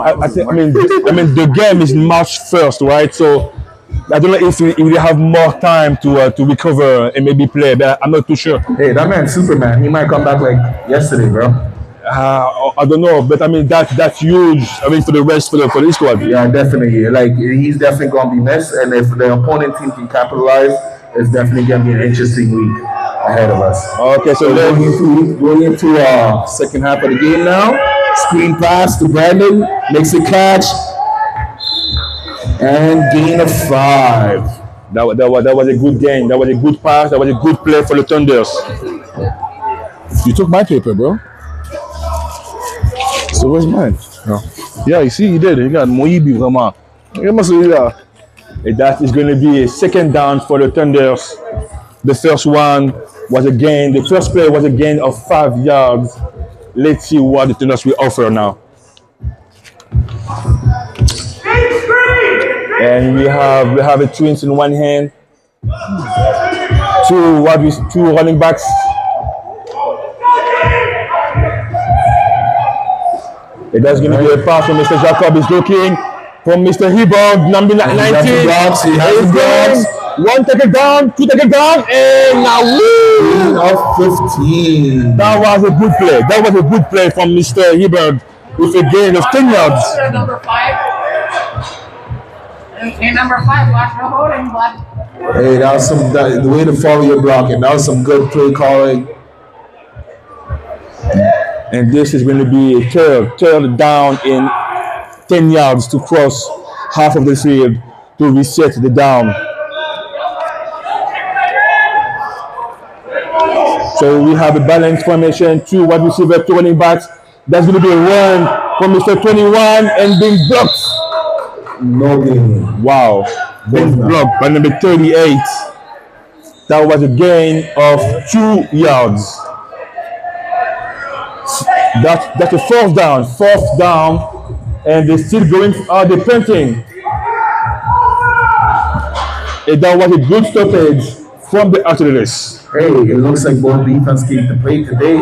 mean, the game is March 1st, right? So I don't know if we have more time to recover and maybe play, but I'm not too sure. Hey, that man's Superman. He might come back like yesterday, bro. I don't know, but I mean that's huge. I mean for the squad. Yeah, definitely. Like he's definitely gonna be missed, and if the opponent team can capitalize, it's definitely gonna be an interesting week ahead of us. Okay, so going into second half of the game now. Screen pass to Brandon, makes a catch, And gain of 5. That was a good game. That was a good pass. That was a good play for the Thunders. You took my paper, bro. So where's mine? No. Yeah, you see, you did. You got Moibi, come on. You must be there. And that is going to be a second down for the Thunders. The first one was a gain. The first play was a gain of 5 yards. Let's see what the Thunders will offer now. And we have a twins in one hand. Two running backs. And that's going to be a pass from Mr. Jacob. Is looking from Mr. Hebron, number 19. He has the blocks. One take it down, two take it down, and now Gain of 15. that was a good play. That was a good play from Mr. Hebron with a gain of 10 yards. Number 5. Okay, number 5, watch the holding, bud. Hey, that was the way to follow your blocking. That was some good play calling. And this is going to be a third down in 10 yards to cross half of the field to reset the down. So we have a balanced formation, 2 wide receivers, 2 running backs. That's going to be a run from Mr. 21 and being blocked. No gain. Wow. Being blocked by number 38. That was a gain of 2 yards. That's a fourth down, and they're still going. They're punting. And that was a good stoppage from the Axolotls. Hey, it looks like both defense came to play today,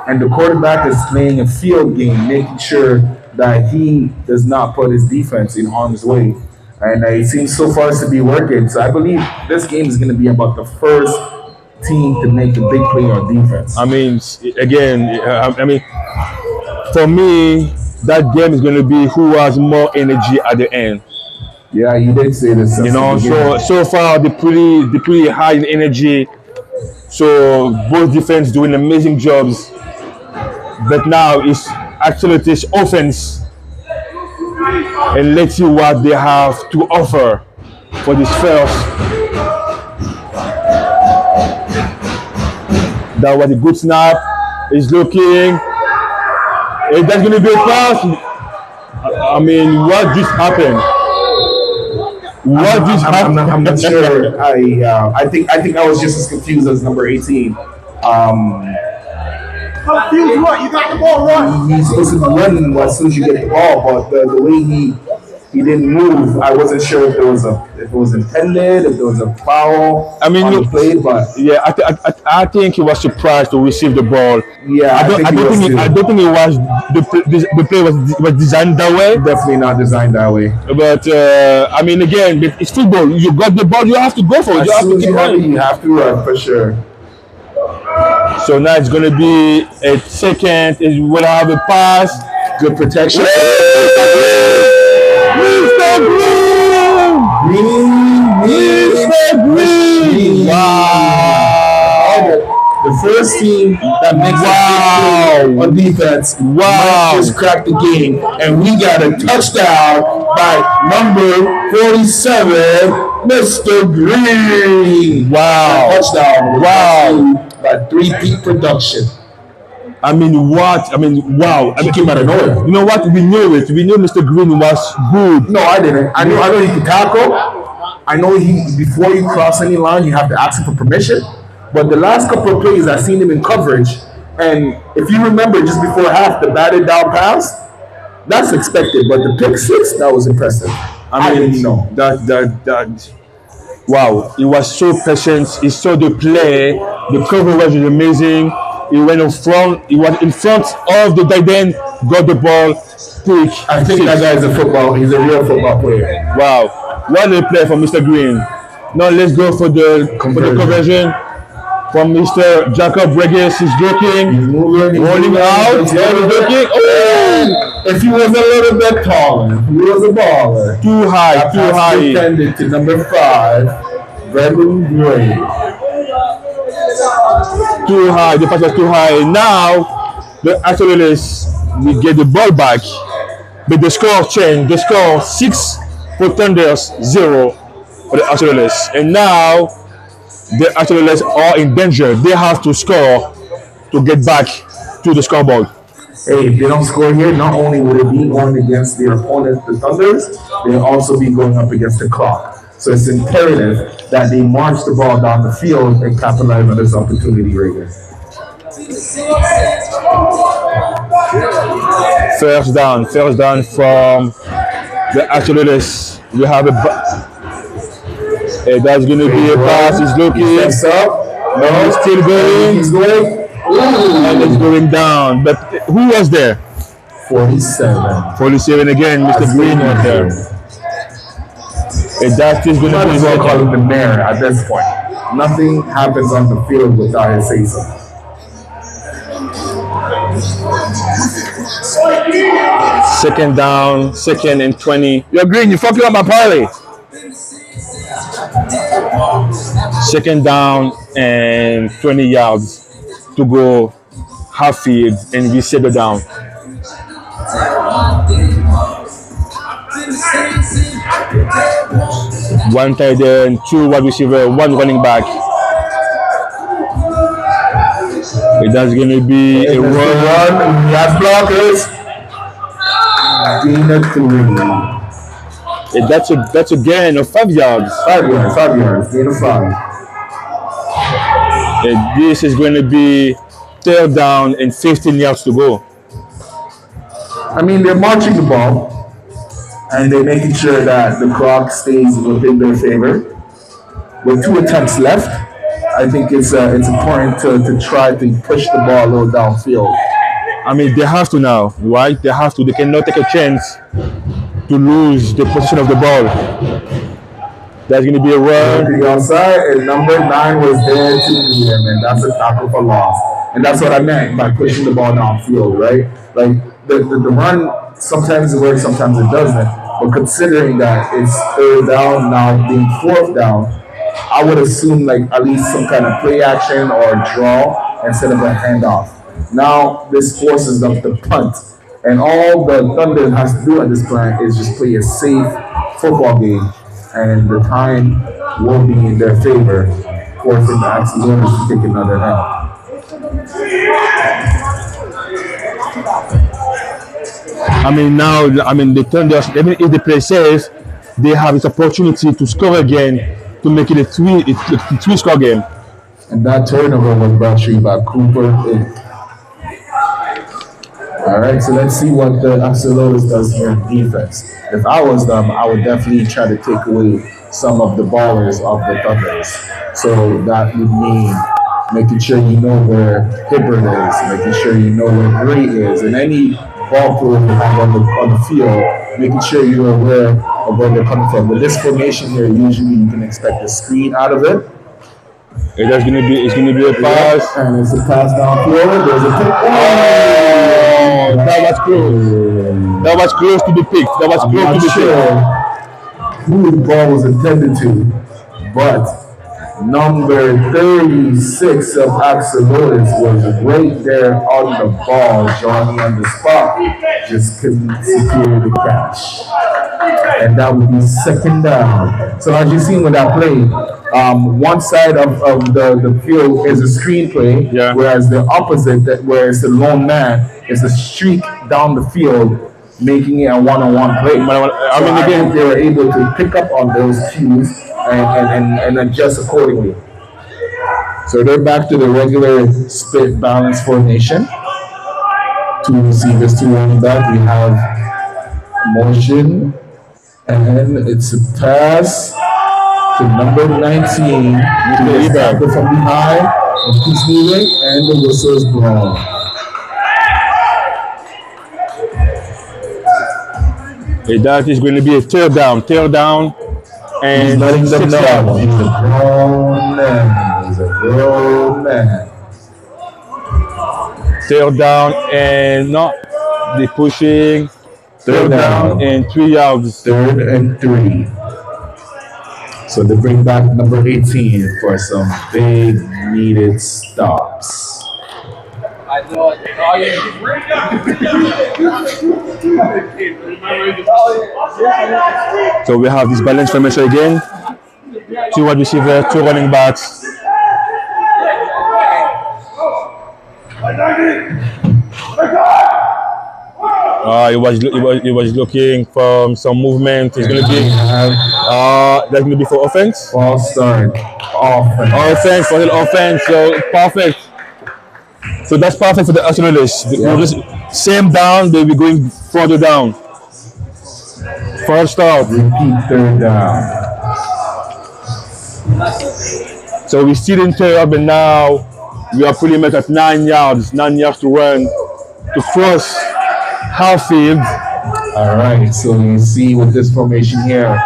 and the quarterback is playing a field game, making sure that he does not put his defense in harm's way. And it seems so far to be working. So I believe this game is going to be about the first team to make a big play on defense. I mean, again, for me, that game is going to be who has more energy at the end. Yeah, you did say this. You know, so far they're pretty high in energy. So both defense doing amazing jobs. But now it's actually this offense, and let's see what they have to offer for this first. That was a good snap. He's looking. And that's going to be a pass. I mean, what just happened? I'm not sure. I think I was just as confused as number 18. Confused what? You got the ball run. He's supposed to run as soon as you get the ball, but the way he didn't move, I wasn't sure if it was intended, if there was a foul. I mean, on the play, but yeah, I think he was surprised to receive the ball. yeah, I don't think it was the play was designed that way. definitely not designed that way. But I mean, again, it's football. You got the ball, you have to go for it. As You have soon to as keep you have it, running. you have to run for sure. So now it's going to be a second. Is we'll have a pass. Good protection. Mr. Green! Wow! The first team that makes a big play on defense might just crack the game, and we got a touchdown by number 47, Mr. Green. Wow! Touchdown! Wow! By 3-peat production. I mean, what? I mean, wow! I He mean, came out of nowhere. you know what? We knew it. We knew Mr. Green was good. No, I didn't. I know he can tackle. I know before you cross any line, you have to ask him for permission. But the last couple of plays, I've seen him in coverage. And if you remember, just before half, the batted down pass, that's expected. But the pick 6, that was impressive. I didn't know. That. Wow! He was so patient. He saw the play. The coverage was amazing. He went in front. He was in front of the tight end. Got the ball. Pick. I think that guy is a football. He's a real football player. Wow! What a play from Mr. Green. Now let's go for the conversion from Mr. Jacob Regis. He's looking, rolling out, and looking. Oh! If he was a little bit taller, if he was a baller. Too high, That too pass high. defended to number 5, Brendan Gray. Too high. The pass was too high. Now the Axolotls will get the ball back, but the score changed. The score 6 for Thunders 0 for the Axolotls. And now the Axolotls are in danger. They have to score to get back to the scoreboard. Hey, if they don't score here, not only will they be going against their opponent, the Thunders, they'll also be going up against the clock. So it's imperative that they march the ball down the field and capitalize on this opportunity right here. First down from the Axolotls. We have that's going to be a pass. He's looking. He steps up. No, he's still going. He's going. And it's going down. But who was there? 47. 47 again, Mr. Green was there. That is going to Might be as well call second. him the mayor at this point. Nothing happens on the field without his say so. Second down, 2nd and 20. You're Green, you fucking up my parlay. 2nd down and 20 yards to go half field and we settle down. One tight end, 2 wide receiver, 1 running back. That's going to be a run. He has blockers. Gain of 3. That's a gain of 5 yards. 5 yards. 5 yards. Gain of 5. This is going to be 3rd down and 15 yards to go. I mean, they're marching the ball. And they're making sure that the clock stays within their favor. With 2 attempts left, I think it's important to try to push the ball a little downfield. I mean, they have to now, right? They have to. They cannot take a chance to lose the position of the ball. There's going to be a run. To the outside, and number 9 was there to meet him, and that's a tackle for loss. And that's what I meant by pushing the ball downfield, right? Like the run, sometimes it works, sometimes it doesn't. But considering that it's 3rd down, now being 4th down, I would assume like at least some kind of play action or draw instead of a handoff. Now this forces them to punt. And all the Thunder has to do at this point is just play a safe football game. And the time will be in their favor, forcing the Axolotls to take another help. I mean, now, the Thunder, even if they play safe, they have this opportunity to score again to make it a 3-score game. And that turnover was brought to you by Cooper. All right, so let's see what the Axolotls does here in defense. If I was them, I would definitely try to take away some of the ballers of the Thunders. So that would mean making sure you know where Hibbert is, making sure you know where Gray is, and any ball player you have on the field, making sure you're aware of where they're coming from. With this formation here, usually you can expect a screen out of it. It's going to be a pass. And it's a pass downfield. There's a pick. Oh, that was close. That was close to be picked. That was close to be sure who the ball was intended to, but number 36 of Axolotls was right there on the ball, Johnny on the spot, just couldn't secure the catch. And that would be 2nd down. So as you've seen with that play, one side of the field is a screen play, whereas the opposite, where it's the lone man, is a streak down the field, making it a one-on-one play. I mean, again, they were able to pick up on those cues and adjust accordingly. So they're back to the regular split balance formation. 2 receivers, 2 running back. We have motion, and it's a pass to number 19. To the from behind, and keeps moving, and the whistle is blown. That is going to be a 3rd down, and he's letting them know he's a grown man. He's a grown man. 3rd down, and no, they're pushing. 3rd down and 3 yards. 3rd and 3. So they bring back number 18 for some big needed stops. So we have this balance formation again. 2 wide receivers, 2 running backs. He was looking for some movement. He's going to be that's going to be for offense. False start. Offense for the offense. So perfect. So that's perfect for the Axolotls. Same down, they'll be going further down. First start. Repeat third down. So we still in third up, and now we are pretty much at 9 yards. 9 yards to run to cross half field. All right, so you see with this formation here,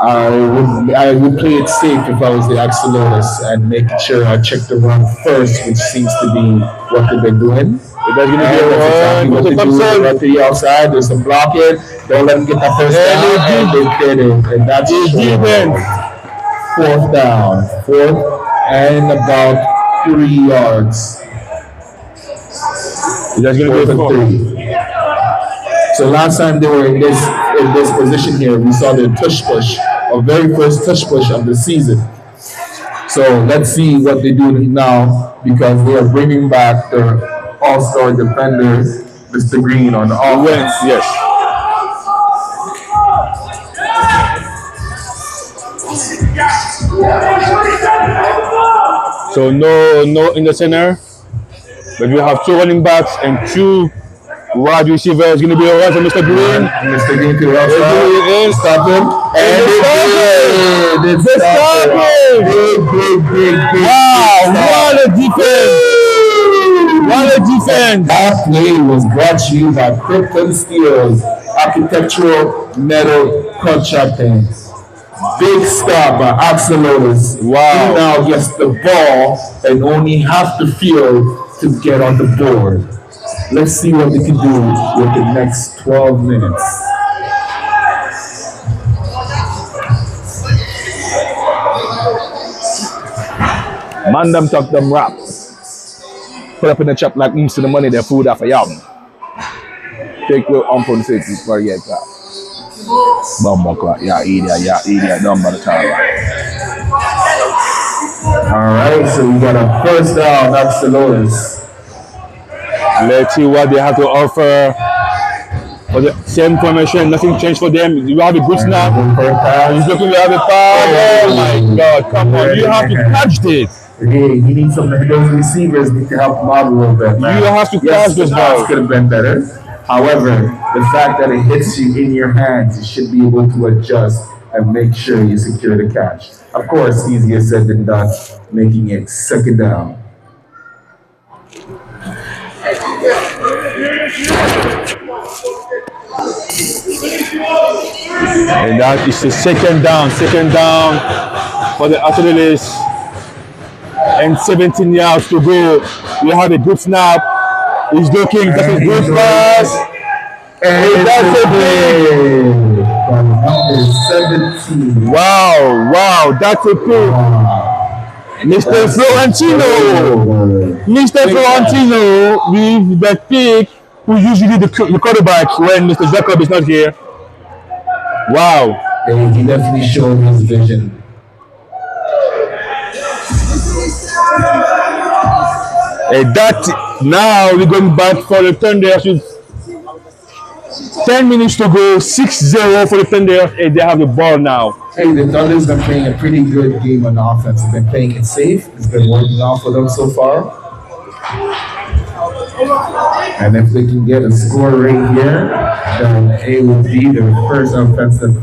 I would play it safe if I was the Axolotls and making sure I check the run first, which seems to be what they've been doing. That's going to be a exactly what they do. Right to the outside, there's some blocking. Don't let them get that first down, and they did it. And that's fourth down. Fourth and about 3 yards. That's going to be a 3. So last time they were in this position here, we saw the tush push, our very first tush push of the season. So let's see what they do now, because they are bringing back their all-star defender, Mr. Green, on the offense. Yes. So no in the center, but we have 2 running backs and 2 wide receivers. Going to be a run for Mr. Green. Mr. Green to the outside. Stop him. And they stop him. Big. Wow, what a defense. What a defense. That play was brought to you by Krypton Steel's architectural metal contracting. Big stop by Axolotls. Wow. He now gets the ball and only half the field to get on the board. Let's see what they can do with the next 12 minutes. Man, them talk them rap. Put up in the chop like to the money, their food off a yam. Take your uncle say to forget that. Bumbuckler, yeah, idiot, dumb by the time. Alright, so we got a first down, Axolotls. Let's see what they have to offer. For the same formation, nothing changed for them. You have a good snap. He's looking to have a pass. Oh my God, come on. You have to catch this. Hey, he needs some of those receivers need to help him out a little bit, man. You have to catch this ball. Could have been better. However, the fact that it hits you in your hands, you should be able to adjust and make sure you secure the catch. Of course, easier said than done, making it second down. And that is the second down for the Axolotls. And 17 yards to go. We have a good snap. He's looking, that's a good pass. And that's a big. Number 17. Wow, that's a pick. Mr. Florentino with the pick, who usually the quarterback when Mr. Jacob is not here. Wow. And he definitely showed his vision. And that now we're going back for the Thunder. 10 minutes to go, 6-0 for the Thunder, and they have the ball now. Hey, the Thunder's been playing a pretty good game on offense. They've been playing it safe. It's been working out for them so far. And if they can get a score right here, then it will be their first offensive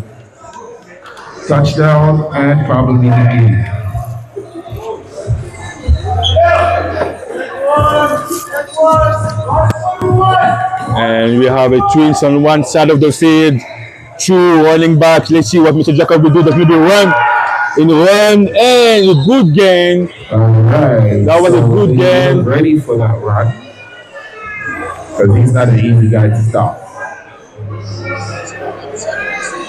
touchdown and probably the game. And we have a twins on one side of the field, 2 running backs. Let's see what Mr. Jacob will do. There's going to be run, and a good game. All right. That was a good game. Ready for that run. Because he's not an easy guy to stop.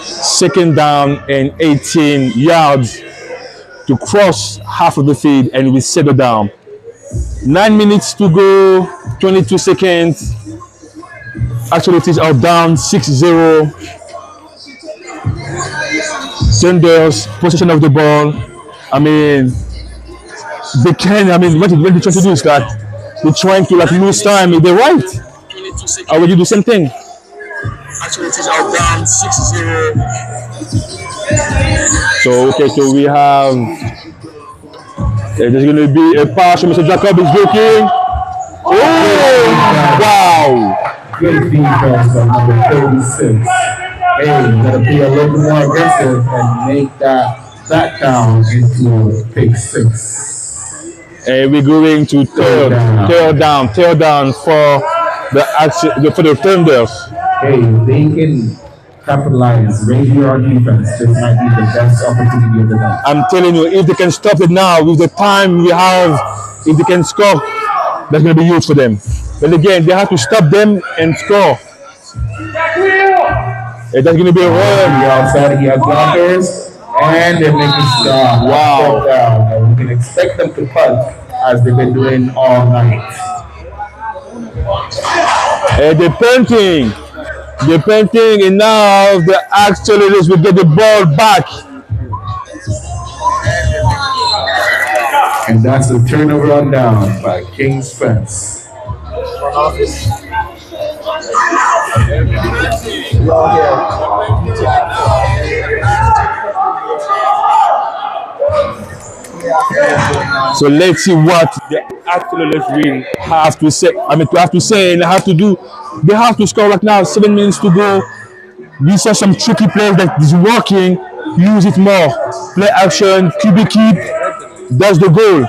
Second down and 18 yards to cross half of the field, and we settle down. 9 minutes to go, 22 seconds. Axolotls are down 6-0. Thunder's possession of the ball. I mean, they can. I mean, what they're trying to do is that they're trying to like lose time. They're right. I will do the same thing. Axolotls are down 6-0. So okay, so we have. There's going to be a pass from Mr. Jacob is looking. Oh! Wow! Good defense on number 36. Hey, you gotta be a little bit more aggressive and make that down into a pick 6. And we're going to third down for the Thunders. Hey, if they can capitalize, raise your defense. This might be the best opportunity of the night. I'm telling you, if they can stop it now with the time we have, if they can score, that's going to be huge for them. But again, they have to stop them and score. That's going to be a run. The outside, he has blockers, and they're making stop. Wow. And we can expect them to punt as they've been doing all night. They're punting. They're punting, and now the Axolotls will get the ball back. And that's a turnover on down by King Spence. So let's see what the Axolotls will have to say. I mean, to have to say and have to do. They have to score right now. 7 minutes to go. We saw some tricky plays that is working. Use it more. Play action, QB keep. That's the goal.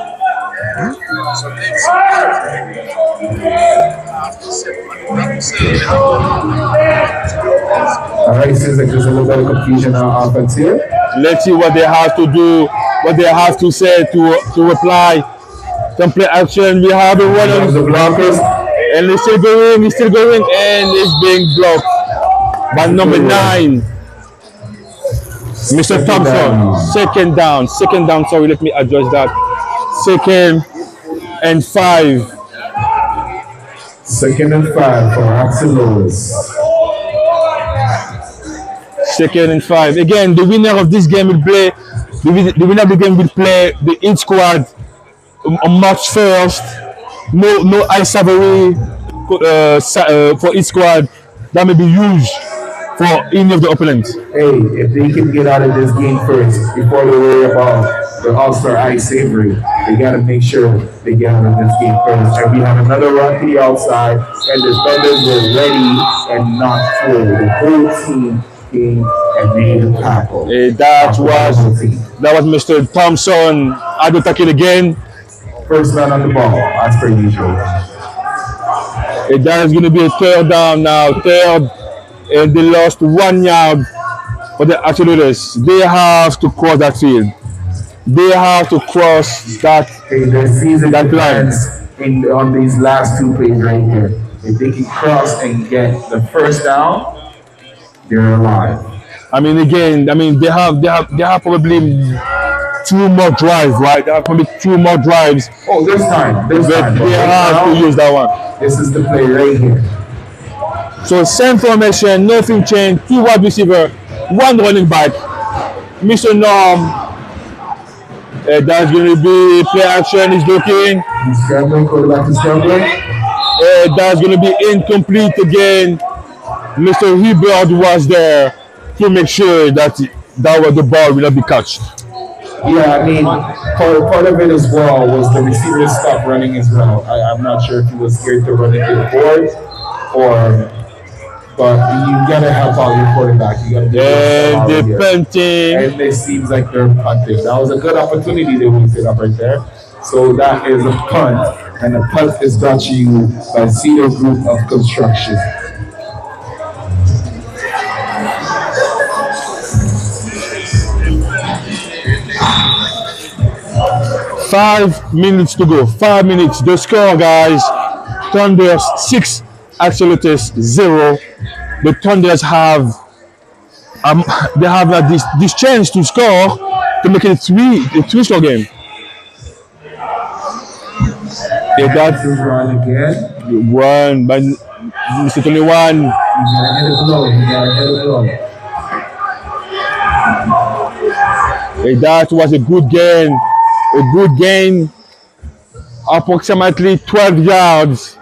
Alright, seems like there's a little bit of confusion on offense here. Let's see what they have to do, what they have to say to reply. Some play action. We have a one on the blockers. and it's still going, and it's being blocked by number 9. Mr. Thompson, second down. Sorry, let me adjust that. 2nd and 5. 2nd and 5 for Axolotls. 2nd and 5. Again, the winner of this game will play. The winner of the game will play the in squad on March 1st. No ice savory for each squad. That may be huge for any of the opponents. Hey, if they can get out of this game first before they worry about the All-Star Ice Savory, they got to make sure they get out of this game first. And we have another run to the outside, and the Thunders were ready and not full. The whole team came and made a tackle. That was Mr. Thompson. I will tackle again. First man on the ball, as per usual. That is going to be a third down now. Third, and they lost 1 yard for the Axolotls. They have to cross that field. They have to cross that. Hey, their season depends on these last 2 plays right here. If they can cross and get the first down, they're alive. I mean, again, they have probably 2 more drives, right? They have probably 2 more drives. Oh, there's time. But they have to use that one. This is the play right here. So same formation, nothing changed. 2 wide receiver, 1 running back. Mr. Norm. That's going to be play action. He's looking. He's scrambling. Quarterback is scrambling. That's going to be incomplete again. Mr. Hebert was there to make sure that the ball will not be catched. Yeah, I mean, part of it as well was the receiver stopped running as well. I'm not sure if he was scared to run into the board but you gotta help out your quarterback. You gotta they're punting. And it seems like they're punting. That was a good opportunity they set up right there. So that is a punt, and the punt is brought to you by Cedar Group of Construction. Five minutes to go. 5 minutes. The score, guys. Thunders 6, Axolotls 0. The Thunders have this chance to score to make it a 3-score game. If that This is run again. one, but it's only one. He gotta hit a blow. He gotta hit a blow. If that was a good gain. A good gain, approximately 12 yards.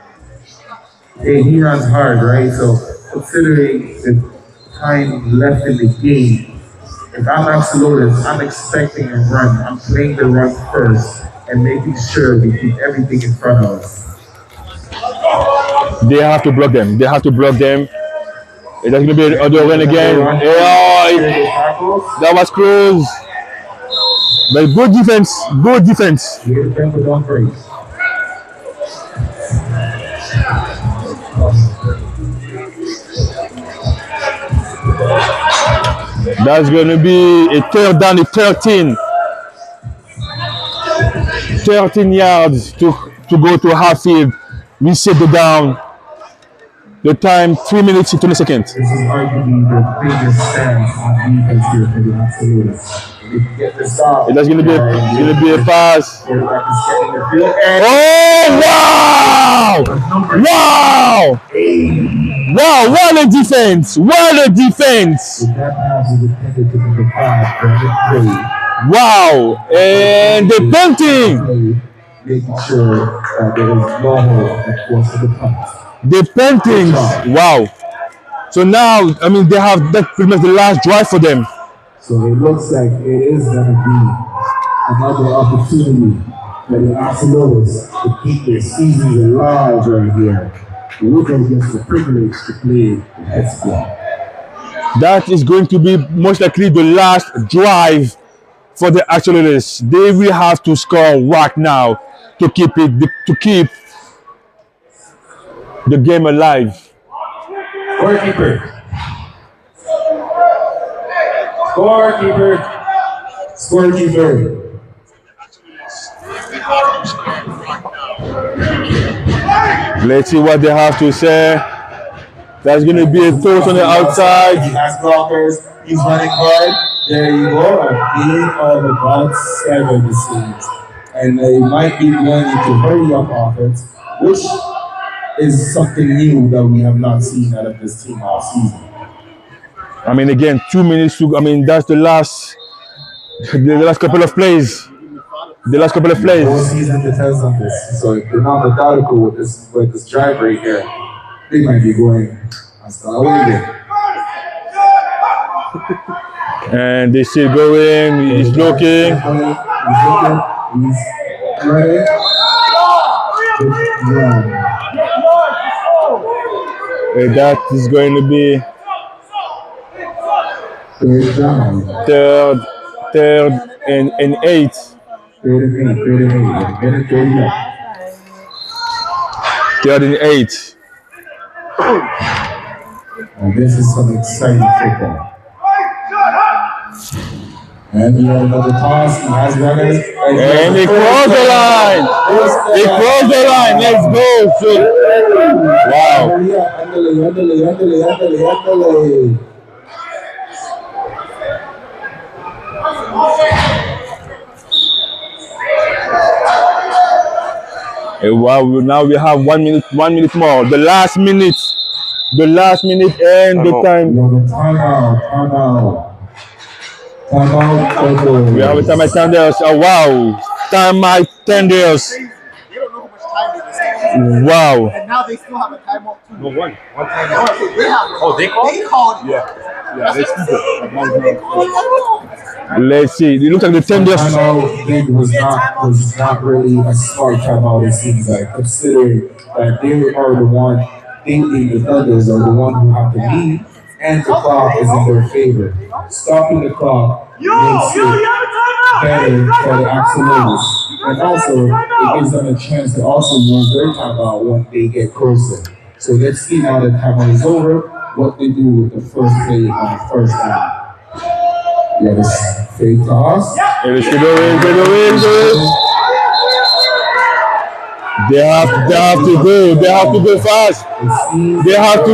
Hey, he runs hard, right? So considering the time left in the game, if I'm Axolotls, I'm expecting a run. I'm playing the run first and making sure we keep everything in front of us. They have to block them. They have to block them. It's going to be another run again. Oh, that was close. But good defense. Good defense. Here, tempo don't break. That's going to be a third down, 13. 13 yards to go to half field. We set the down. The time 3 minutes and 20 seconds. This is arguably the biggest stance on defense here for the Axolotls. If you get the stop, That's going to be a pass. quarterback is getting the field. And Oh, wow! Wow! Wow, what a defense! What a defense! that pass is intended to be the pass for the play. Wow! And the punting! Making sure that there is no hole that goes to the punt. The paintings! Wow! So now, I mean, they have that pretty much the last drive for them. So it looks like it is going to be another opportunity for the Axolotls to keep their seasons alive right here. Luca gets the privilege to play the head squad. That is going to be most likely the last drive for the Axolotls. They will have to score right now to keep the game alive. Scorekeeper. Scorekeeper. Scorekeeper. Let's see what they have to say. That's going to be a toss on the outside. He has blockers. He's running hard. There you go. A gain of about 7 it seems. And they might be going into hurry up offense, which is something new that we have not seen out of this team all season. I mean, again, 2 minutes to. I mean, that's the last couple of plays. The last couple of plays. Whole season depends on this. So if they're not methodical with this drive right here, they might be going away. And they still going. He's looking. He's ready. That is going to be third and 8. 3rd and 8. And this is some exciting football. And we have another toss. He has runners. And they cross the line. They cross the line. Let's go. Wow. Wow, now we have 1 minute more. The last minute and the time. Timeout. We have a time at Sanders. Oh wow. Time at Sanders. They don't know how much time they just Wow. and now they still have a timeout too. No, one Oh, time. so they have one. Oh, they called? They called it. Yeah, they stupid. Let's see. It looks like the Sanders. Timeout was not really a smart timeout, it seems like, considering that they are the one thinking the others are the one who have the lead and the clock is in their favor. Stopping the clock makes it better for the Axolotls. And also, it gives them a chance to also use their timeout when they get closer. So let's see now that timeout is over, what they do with the first play on the first down. Yes, fake toss. They have to go fast. They have to.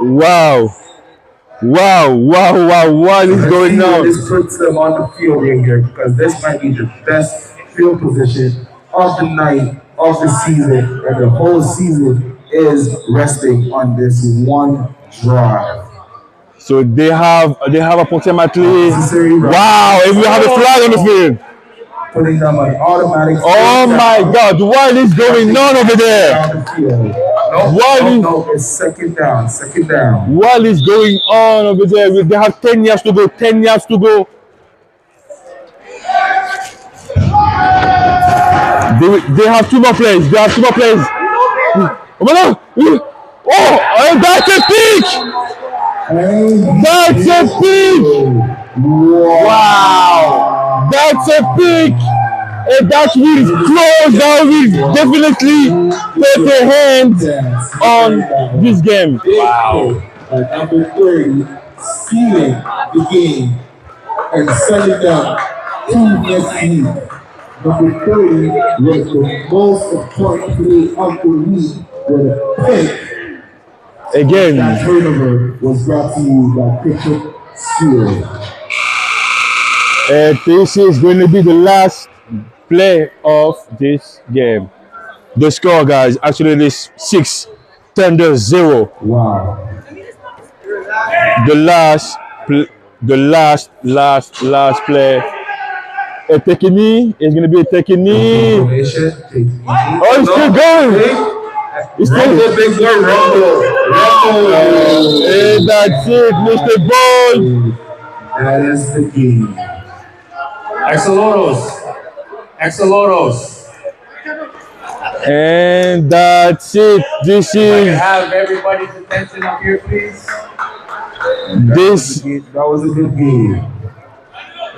Wow. What is Let's going see where on? this puts them on the field here because this might be the best field position of the night, of the season, and the whole season is resting on this one drive. So they have approximately Unnecessary and we have a flag on the field. putting them on automatic. Oh my God, what is going on over there? Down the field. No, it's second down, second down. What is going on over there? They have 10 yards to go, 10 yards to go. They have two more plays. They have two more plays. Oh my God. Oh, and that's a pick! That's a pick! Wow! That's a pick! And that will close. That will definitely put a hand on this game. Wow. Number 30, stealing the game and sending them to next week. Number 30 was the most important play of the week with a pick. Again, That turnover was brought to you by Pitcher Stewart. this is going to be the last play of this game. The score, guys, actually is 6, Thunder 0. Wow. The last play. A take a knee is going to be a take a knee. Oh, it's still going. It's still Big boy, rumble. And that's it, Mr. Ball. That is the game. Axolotls. And that's it. This I is can have everybody's attention up here, please. this. That was a good game.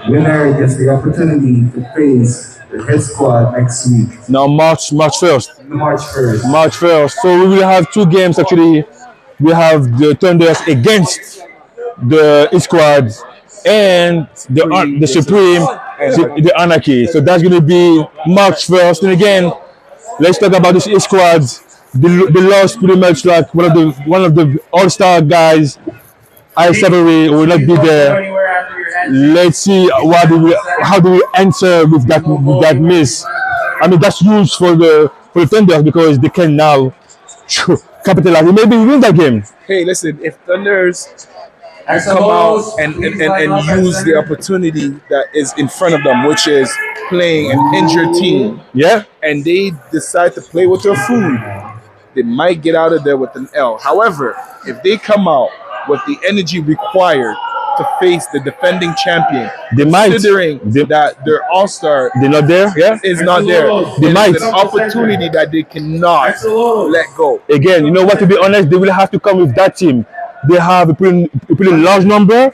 Winner gets the opportunity to face the hit squad next week. Now March 1st. March 1st. March 1st. So we will have two games actually. We have the Thunders against the E Squad and the Supreme, the Anarchy. So that's going to be March 1st. And again, let's talk about this E Squad. They lost pretty much like one of the all-star guys. I Savory will not be there. Let's see how do we answer with that miss. I mean that's huge for the Thunders because they can now capitalize. Maybe win that game. Hey, listen, if Thunders come out and use the opportunity that is in front of them, which is playing an injured team, Yeah. and they decide to play with their food, they might get out of there with an L. However, if they come out with the energy required to face the defending champion, They might. considering that their all-star They're not there. Yeah. is not there, They might. it's an opportunity that they cannot let go. Again, you know what? To be honest, they will have to come with that team. They have a pretty large number,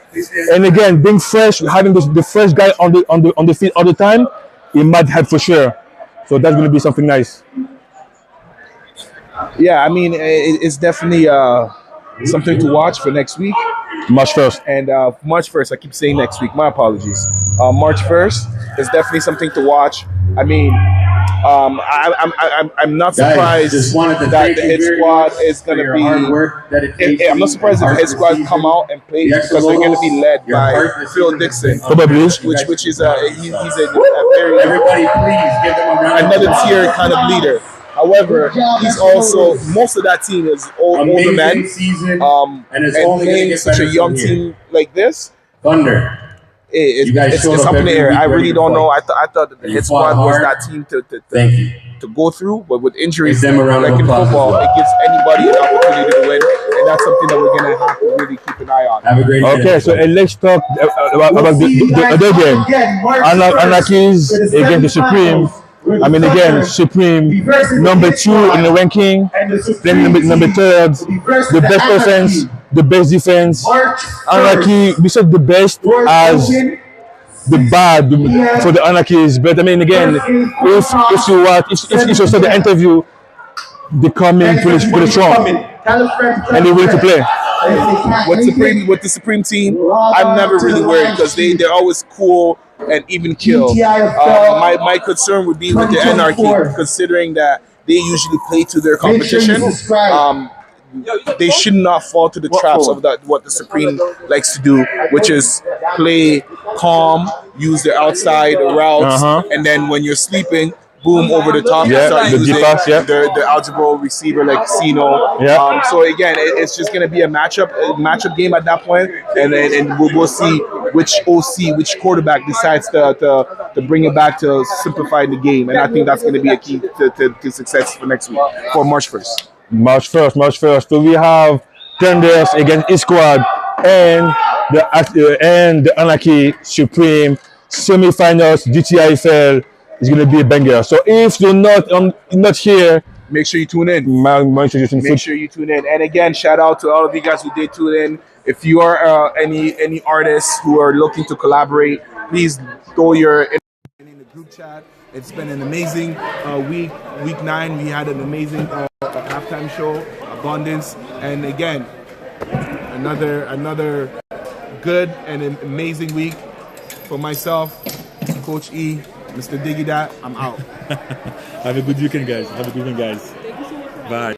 and again, being fresh, having the fresh guy on the field all the time, it might help for sure. So that's going to be something nice. Yeah, I mean, it's definitely something to watch for next week. March 1st. And March 1st, I keep saying next week, my apologies. March 1st is definitely something to watch. I mean, I'm not surprised that the hit squad is going to be. I'm not surprised if the hit squad come out and play because they're going to be led by Phil Dixon, Probably. which is he's a very Everybody, please give them a round of another applause. tier kind of leader. However, he's also most of that team is older Amazing men. season, And it's only gonna playing get such a better young from here. team like this, Thunder. it's, You guys it's, showed it's up up in the every air. week I ready really to don't know. fight. I thought that the You hit fought squad was hard. that team Thank you. to go through, but with injuries Give them a round like of in applause. football, it gives anybody an opportunity to win, and that's something that we're gonna have to really keep an eye on. Have a great day. Okay, so let's talk about the other game. Anarchies against the Supreme. I mean, again, Supreme number 2 in the ranking, then number 3rd, the best offense, the best defense. Anarchy, we said the best as the bad for the Anarchies, but I mean, again, if you saw the interview, they come in pretty strong and they're willing to play. With the Supreme team, I'm never really worried because they're always cool and even kill. My concern would be with the Anarchy, considering that they usually play to their competition. they should not fall to the traps of that what the Supreme likes to do, which is play calm, use the outside routes, and then when you're sleeping, boom over the top, Yeah, start the using deep pass, yeah. the algebra receiver like Casino. Yeah. So again, it's just gonna be a matchup game at that point, and we'll see which OC, which quarterback decides to bring it back to simplify the game, and I think that's gonna be a key to success for next week for March 1st. March 1st. So we have Tenders against East Squad and the Anarchy Supreme semi-finals GTIFL is going to be a banger. So if you're not here, make sure you tune in. Make sure you tune in. And again, shout out to all of you guys who did tune in. If you are any artists who are looking to collaborate, please throw your in the group chat. It's been an amazing week 9. We had an amazing halftime show, Abundance, and again, another good and an amazing week for myself, Coach E, Mr. Diggy Dat. I'm out. Have a good weekend, guys. Bye.